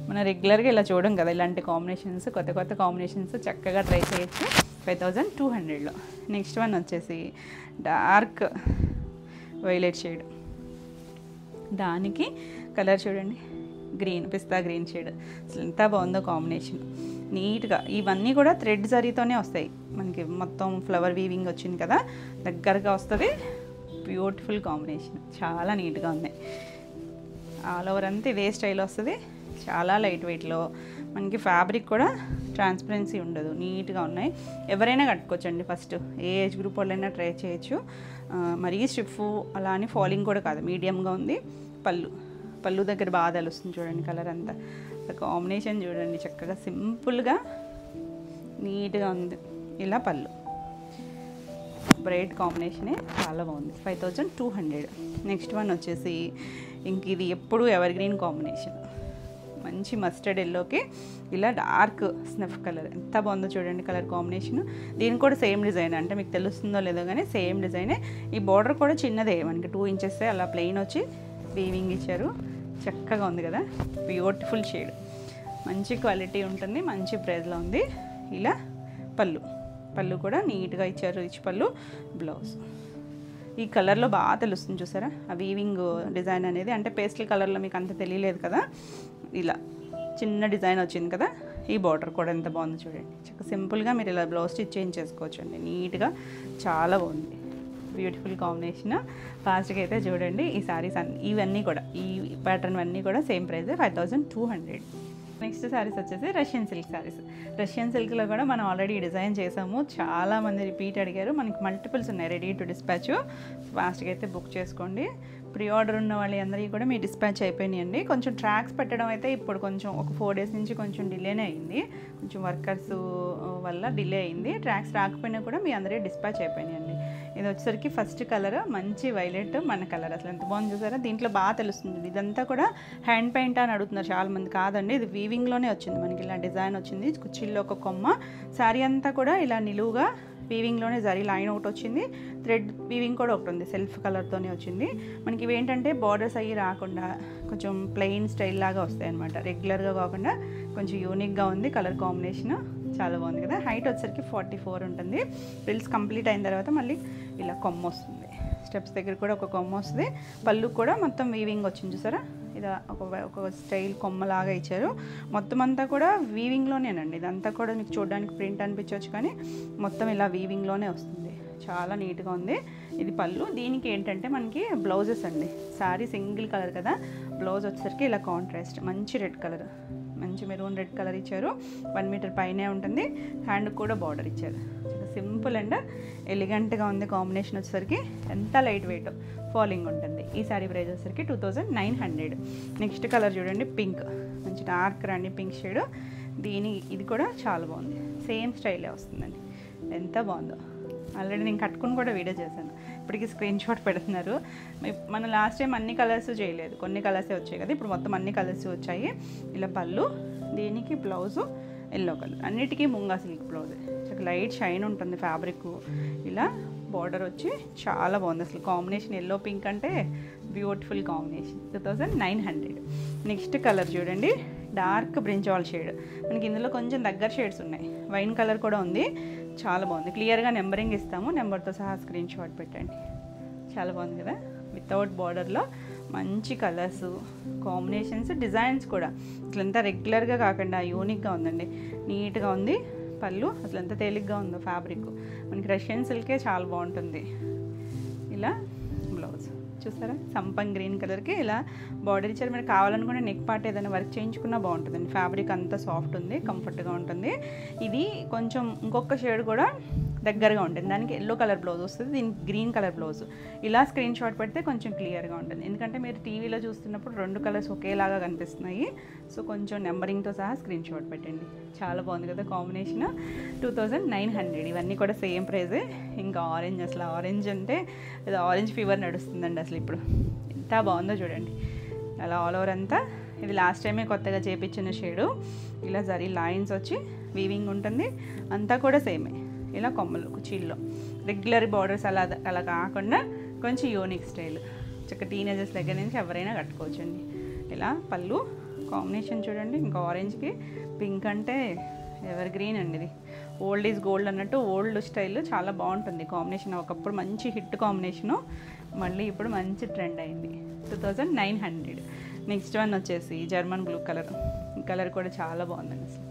మనం రెగ్యులర్గా ఇలా చూడం కదా ఇలాంటి కాంబినేషన్స్, కొత్త కాంబినేషన్స్ చక్కగా ట్రై చేయొచ్చు 5200లో. నెక్స్ట్ వన్ వచ్చేసి డార్క్ వైలెట్ షేడ్, దానికి కలర్ చూడండి గ్రీన్, పిస్తా గ్రీన్ షేడ్. అసలు ఎంత బాగుందో కాంబినేషన్ నీట్గా. ఇవన్నీ కూడా థ్రెడ్ జరీతోనే వస్తాయి మనకి, మొత్తం ఫ్లవర్ వీవింగ్ వచ్చింది కదా, దగ్గరగా వస్తుంది. బ్యూటిఫుల్ కాంబినేషన్, చాలా నీట్గా ఉన్నాయి. ఆల్ ఓవర్ అంతా ఇదే స్టైల్ వస్తుంది, చాలా లైట్ వెయిట్లో. మనకి ఫ్యాబ్రిక్ కూడా ట్రాన్స్పరెన్సీ ఉండదు, నీట్గా ఉన్నాయి. ఎవరైనా కట్టుకోవచ్చండి, ఫస్ట్ ఏ ఏజ్ గ్రూప్ వాళ్ళైనా ట్రై చేయొచ్చు. మరీ స్టిఫ్ అలా అని ఫాలింగ్ కూడా కాదు, మీడియంగా ఉంది. పళ్ళు దగ్గర బాగా తెలుస్తుంది చూడండి కలర్ అంతా. కాంబినేషన్ చూడండి చక్కగా సింపుల్గా నీట్గా ఉంది. ఇలా పళ్ళు బ్రైట్ కాంబినేషనే, చాలా బాగుంది. 5200. నెక్స్ట్ వన్ వచ్చేసి ఇంక ఇది ఎప్పుడు ఎవర్ గ్రీన్ కాంబినేషన్, మంచి మస్టర్డ్ ఎల్లోకి ఇలా డార్క్ స్నఫ్ కలర్, ఎంత బాగుందో చూడండి కలర్ కాంబినేషన్. దీనికి కూడా సేమ్ డిజైన్, అంటే మీకు తెలుస్తుందో లేదో కానీ సేమ్ డిజైనే. ఈ బార్డర్ కూడా చిన్నదే, మనకి 2 ఇంచెస్ అలా ప్లెయిన్ వచ్చి వీవింగ్ ఇచ్చారు. చక్కగా ఉంది కదా, బ్యూటిఫుల్ షేడ్, మంచి క్వాలిటీ ఉంటుంది, మంచి ప్రైస్లో ఉంది. ఇలా పళ్ళు కూడా నీట్గా ఇచ్చారు, రిచ్ పళ్ళు. బ్లౌజ్ ఈ కలర్లో బాగా తెలుస్తుంది చూసారా ఆ వీవింగ్ డిజైన్ అనేది, అంటే పేస్టల్ కలర్లో మీకు అంత తెలియలేదు కదా, ఇలా చిన్న డిజైన్ వచ్చింది కదా. ఈ బార్డర్ కూడా ఎంత బాగుందో చూడండి, చక్కగా సింపుల్గా మీరు ఇలా బ్లౌజ్ స్టిచ్ చేంజ్ చేసుకోవచ్చు అండి, నీట్గా చాలా బాగుంది, బ్యూటిఫుల్ కాంబినేషన్. ఫాస్ట్గా అయితే చూడండి ఈ సారీస్ ఇవన్నీ కూడా, ఈ ప్యాటర్న్ అన్నీ కూడా సేమ్ ప్రైస్ 5200. నెక్స్ట్ శారీస్ వచ్చేసి రష్యన్ సిల్క్ శారీస్. రష్యన్ సిల్క్లో కూడా మనం ఆల్రెడీ డిజైన్ చేసాము, చాలామంది రిపీట్ అడిగారు. మనకి మల్టిపుల్స్ ఉన్నాయి రెడీ టు డిస్పాచ్, ఫాస్ట్గా అయితే బుక్ చేసుకోండి. ప్రీ ఆర్డర్ ఉన్న వాళ్ళందరికీ కూడా మీ డిస్పాచ్ అయిపోయినాయండి. కొంచెం ట్రాక్స్ పెట్టడం అయితే ఇప్పుడు కొంచెం ఒక 4 days నుంచి కొంచెం డిలేనే అయింది, కొంచెం వర్కర్స్ వల్ల డిలే అయింది. ట్రాక్స్ రాకపోయినా కూడా మీ అందరికీ డిస్పాచ్ అయిపోయినాయండి. ఇది వచ్చేసరికి ఫస్ట్ కలర్ మంచి వైలెట్ మన కలర్, అసలు ఎంత బాగుంది చూసారా. దీంట్లో బాగా తెలుస్తుంది, ఇదంతా కూడా హ్యాండ్ పెయింట్ అని అడుగుతున్నారు చాలామంది. కాదండి, ఇది వీవింగ్లోనే వచ్చింది, మనకి ఇలా డిజైన్ వచ్చింది, కుర్చీల్లో ఒక కొమ్మ, శారీ అంతా కూడా ఇలా నిలువుగా వీవింగ్లోనే జరీ లైన్ ఒకటి వచ్చింది, థ్రెడ్ వీవింగ్ కూడా ఒకటి ఉంది, సెల్ఫ్ కలర్తోనే వచ్చింది. మనకి ఇవేంటంటే బార్డర్స్ అయ్యి రాకుండా కొంచెం ప్లెయిన్ స్టైల్ లాగా వస్తాయి అనమాట, రెగ్యులర్గా కాకుండా కొంచెం యూనిక్గా ఉంది. కలర్ కాంబినేషన్ చాలా బాగుంది కదా. హైట్ వచ్చేసరికి 44 ఉంటుంది. ఫ్రిల్స్ కంప్లీట్ అయిన తర్వాత మళ్ళీ ఇలా కొమ్మ వస్తుంది, స్టెప్స్ దగ్గర కూడా ఒక కొమ్మ వస్తుంది. పళ్ళు కూడా మొత్తం వీవింగ్ వచ్చింది చూసారా, ఇలా ఒక స్టైల్ కొమ్మలాగా ఇచ్చారు. మొత్తం అంతా కూడా వీవింగ్లోనేనండి, ఇదంతా కూడా మీకు చూడడానికి ప్రింట్ అనిపించవచ్చు కానీ మొత్తం ఇలా వీవింగ్లోనే వస్తుంది, చాలా నీట్గా ఉంది. ఇది పళ్ళు. దీనికి ఏంటంటే మనకి బ్లౌజెస్ అండి, శారీ సింగిల్ కలర్ కదా, బ్లౌజ్ వచ్చేసరికి ఇలా కాంట్రాస్ట్ మంచి రెడ్ కలర్, మంచి మెరూన్ రెడ్ కలర్ ఇచ్చారు. 1 మీటర్ పైనే ఉంటుంది. హ్యాండ్ కూడా బార్డర్ ఇచ్చారు. సింపుల్ అండ్ ఎలిగెంట్గా ఉంది. కాంబినేషన్ వచ్చేసరికి ఎంత లైట్ వెయిట్ ఫాలింగ్ ఉంటుంది. ఈ శారీ ప్రైస్ వచ్చేసరికి 2900. నెక్స్ట్ కలర్ చూడండి, పింక్, మంచి డార్క్ రాణి పింక్ షేడ్. ఇది కూడా చాలా బాగుంది, సేమ్ స్టైలే వస్తుందండి, ఎంత బాగుందో. ఆల్రెడీ నేను కట్టుకుని కూడా వీడియో చేశాను, ఇప్పటికి స్క్రీన్ షాట్ పెడుతున్నారు. మనం లాస్ట్ టైం అన్ని కలర్స్ చేయలేదు, కొన్ని కలర్సే వచ్చాయి కదా, ఇప్పుడు మొత్తం అన్ని కలర్స్ వచ్చాయి. ఇలా పళ్ళు, దీనికి బ్లౌజు ఎల్లో కలర్, అన్నిటికీ munga silk blouse, light shine ఉంటుంది ఫ్యాబ్రిక్. ఇలా బార్డర్ వచ్చి చాలా బాగుంది అసలు కాంబినేషన్, ఎల్లో పింక్ అంటే బ్యూటిఫుల్ కాంబినేషన్. 2900. నెక్స్ట్ కలర్ చూడండి, డార్క్ బ్రింజాల్ షేడ్. మనకి ఇందులో కొంచెం దగ్గర షేడ్స్ ఉన్నాయి, వైన్ కలర్ కూడా ఉంది, చాలా బాగుంది. క్లియర్గా నెంబరింగ్ ఇస్తాము, నెంబర్తో సహా స్క్రీన్ షాట్ పెట్టండి. చాలా బాగుంది కదా, వితౌట్ బార్డర్లో మంచి కలర్స్ కాంబినేషన్స్, డిజైన్స్ కూడా ఇట్లంతా రెగ్యులర్గా కాకుండా యూనిక్గా ఉందండి, నీట్గా ఉంది. పళ్ళు అసలు ఎంత తేలిగ్గా ఉందో ఫ్యాబ్రిక్, మనకి రష్యన్ సిల్కే చాలా బాగుంటుంది. ఇలా బ్లౌజ్ చూసారా, సంపంగ్ గ్రీన్ కలర్కి ఇలా బార్డర్ ఇచ్చారు. మీరు కావాలనుకున్న నెక్ పార్ట్ ఏదైనా వర్క్ చేయించుకున్నా బాగుంటుందండి, ఫ్యాబ్రిక్ అంతా సాఫ్ట్ ఉంది, కంఫర్ట్గా ఉంటుంది. ఇది కొంచెం ఇంకొక షేడ్ కూడా దగ్గరగా ఉంటుంది, దానికి ఎల్లో కలర్ బ్లౌజ్ వస్తుంది, దీనికి గ్రీన్ కలర్ బ్లౌజ్. ఇలా స్క్రీన్ షాట్ పెడితే కొంచెం క్లియర్గా ఉంటుంది, ఎందుకంటే మీరు టీవీలో చూస్తున్నప్పుడు 2 కలర్స్ ఒకేలాగా కనిపిస్తున్నాయి. సో కొంచెం నెంబరింగ్తో సహా స్క్రీన్ షాట్ పెట్టండి. చాలా బాగుంది కదా కాంబినేషన్. 2900. ఇవన్నీ కూడా సేమ్ ప్రైజే. ఇంకా ఆరెంజ్, అసలు ఆరెంజ్ అంటే ఇది ఆరెంజ్ ఫీవర్ నడుస్తుందండి అసలు ఇప్పుడు, ఎంత బాగుందో చూడండి. అలా ఆల్ ఓవర్ అంతా, ఇది లాస్ట్ టైమే కొత్తగా చేపించిన షేడు. ఇలా జరీ లైన్స్ వచ్చి వీవింగ్ ఉంటుంది, అంతా కూడా సేమే. ఇలా కొమ్మలు కుచీల్లో రెగ్యులర్ బార్డర్స్ అలా కాకుండా కొంచెం యూనిక్ స్టైల్, చక్కగా టీనేజర్స్ దగ్గర నుంచి ఎవరైనా కట్టుకోవచ్చండి. ఇలా పళ్ళు కాంబినేషన్ చూడండి, ఇంకా ఆరెంజ్కి పింక్ అంటే ఎవర్ గ్రీన్ అండి, ఇది ఓల్డ్ ఈజ్ గోల్డ్ అన్నట్టు ఓల్డ్ స్టైల్ చాలా బాగుంటుంది కాంబినేషన్. ఒకప్పుడు మంచి హిట్ కాంబినేషను, మళ్ళీ ఇప్పుడు మంచి ట్రెండ్ అయింది. 2900. నెక్స్ట్ వన్ వచ్చేసి జర్మన్ బ్లూ కలర్. ఈ కలర్ కూడా చాలా బాగుందండి అసలు,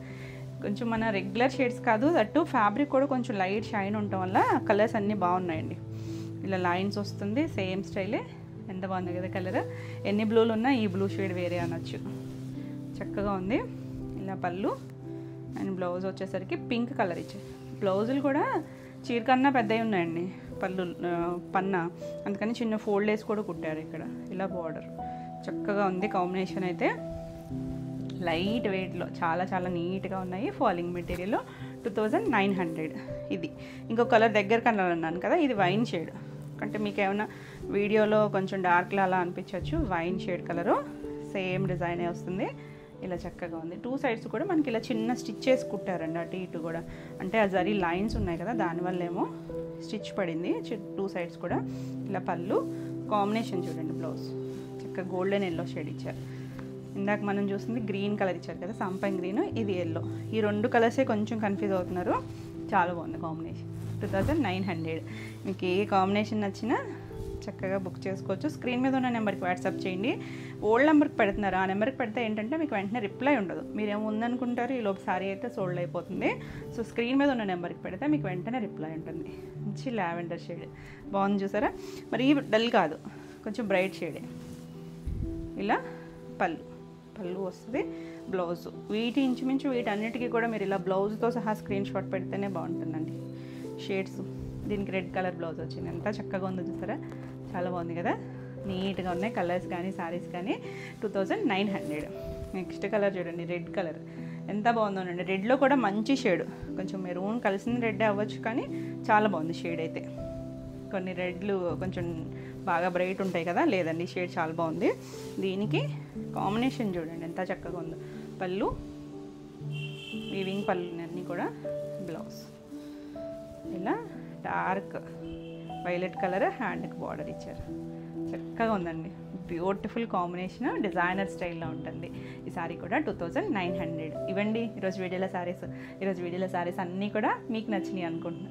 కొంచెం మన రెగ్యులర్ షేడ్స్ కాదు, దట్టు ఫ్యాబ్రిక్ కూడా కొంచెం లైట్ షైన్ ఉండటం వల్ల కలర్స్ అన్నీ బాగున్నాయండి. ఇలా లైన్స్ వస్తుంది, సేమ్ స్టైలే, ఎంత బాగుంది కదా కలర్. ఎన్ని బ్లూలు ఉన్నా ఈ బ్లూ షేడ్ వేరే అనొచ్చు, చక్కగా ఉంది. ఇలా పళ్ళు అండ్ బ్లౌజ్ వచ్చేసరికి పింక్ కలర్ ఇచ్చారు. బ్లౌజులు కూడా చీర కన్నా పెద్దవి ఉన్నాయండి పళ్ళు పన్నా, అందుకని చిన్న ఫోల్డ్ వేసి కూడా కుట్టారు ఇక్కడ. ఇలా బార్డర్ చక్కగా ఉంది కాంబినేషన్ అయితే, లైట్ వెయిట్లో చాలా చాలా నీట్గా ఉన్నాయి. Falling material 2900. ఇది ఇంకో కలర్ దగ్గర కలర్ అన్నాను కదా, ఇది వైన్ షేడ్, అంటే మీకు ఏమైనా వీడియోలో కొంచెం డార్క్లో అలా అనిపించవచ్చు. వైన్ షేడ్ కలరు, సేమ్ డిజైనే వస్తుంది. ఇలా చక్కగా ఉంది. 2 సైడ్స్ కూడా మనకి ఇలా చిన్న స్టిచ్చెస్ కుట్టారండి అటు ఇటు కూడా. అంటే ఆ జరీ లైన్స్ ఉన్నాయి కదా దానివల్ల ఏమో స్టిచ్ పడింది. 2 సైడ్స్ కూడా ఇలా పళ్ళు. కాంబినేషన్ చూడండి బ్లౌజ్ చక్కగా గోల్డెన్ ఎల్లో షేడ్ ఇచ్చారు. ఇందాక మనం చూసింది గ్రీన్ కలర్ ఇచ్చారు కదా, సంపంగి గ్రీన్, ఇది ఎల్లో. ఈ 2 కలర్సే కొంచెం కన్ఫ్యూజ్ అవుతున్నారు. చాలా బాగుంది కాంబినేషన్. 2900. మీకు ఏ కాంబినేషన్ నచ్చినా చక్కగా బుక్ చేసుకోవచ్చు. స్క్రీన్ మీద ఉన్న నెంబర్కి వాట్సాప్ చేయండి. ఓల్డ్ నెంబర్కి పెడుతున్నారు, ఆ నెంబర్కి పెడితే ఏంటంటే మీకు వెంటనే రిప్లై ఉండదు. మీరేమో ఉందనుకుంటారు, ఈలోపు సారీ అయితే సోల్డ్ అయిపోతుంది. సో స్క్రీన్ మీద ఉన్న నెంబర్కి పెడితే మీకు వెంటనే రిప్లై ఉంటుంది. మంచి లావెండర్ షేడ్ బాగుంది చూసారా. మరి డల్ కాదు, కొంచెం బ్రైట్ షేడే. ఇలా పళ్ళు వస్తుంది. బ్లౌజ్ ఇంచుమించు వీటన్నిటికీ కూడా మీరు ఇలా బ్లౌజ్తో సహా స్క్రీన్ షాట్ పెడితేనే బాగుంటుందండి. షేడ్స్ దీనికి రెడ్ కలర్ బ్లౌజ్ వచ్చింది. ఎంత చక్కగా ఉందో చూసారా, చాలా బాగుంది కదా. నీట్గా ఉన్నాయి కలర్స్ కానీ శారీస్ కానీ. 2900. నెక్స్ట్ కలర్ చూడండి, రెడ్ కలర్ ఎంత బాగుందోనండి. రెడ్లో కూడా మంచి షేడ్, కొంచెం మెరూన్ కలిసిన రెడ్ అవ్వచ్చు కానీ చాలా బాగుంది షేడ్ అయితే. కొన్ని రెడ్లు కొంచెం బాగా బ్రైట్ ఉంటాయి కదా, లేదండి షేడ్ చాలా బాగుంది. దీనికి కాంబినేషన్ చూడండి ఎంత చక్కగా ఉందో. పళ్ళు వీవింగ్ పళ్ళు అన్నీ కూడా. బ్లౌజ్ ఇలా డార్క్ వైలెట్ కలర్ హ్యాండ్కి బార్డర్ ఇచ్చారు. చక్కగా ఉందండి, బ్యూటిఫుల్ కాంబినేషన్, డిజైనర్ స్టైల్లో ఉంటుంది. ఈ సారీ కూడా 2900. ఇవ్వండి ఈరోజు వీడియోలో సారీస్ అన్నీ కూడా మీకు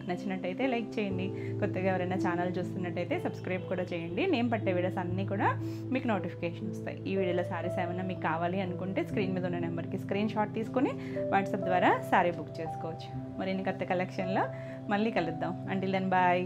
నచ్చినట్టయితే లైక్ చేయండి. కొత్తగా ఎవరైనా ఛానల్ చూస్తున్నట్టయితే సబ్స్క్రైబ్ కూడా చేయండి. నేను పట్టే వీడియోస్ అన్నీ కూడా మీకు నోటిఫికేషన్ వస్తాయి. ఈ వీడియోలో సారీస్ ఏమైనా మీకు కావాలి అనుకుంటే స్క్రీన్ మీద ఉన్న నెంబర్కి స్క్రీన్ షాట్ తీసుకొని వాట్సాప్ ద్వారా సారీ బుక్ చేసుకోవచ్చు. మరిన్ని కొత్త కలెక్షన్లో మళ్ళీ కలుద్దాం. Until then bye.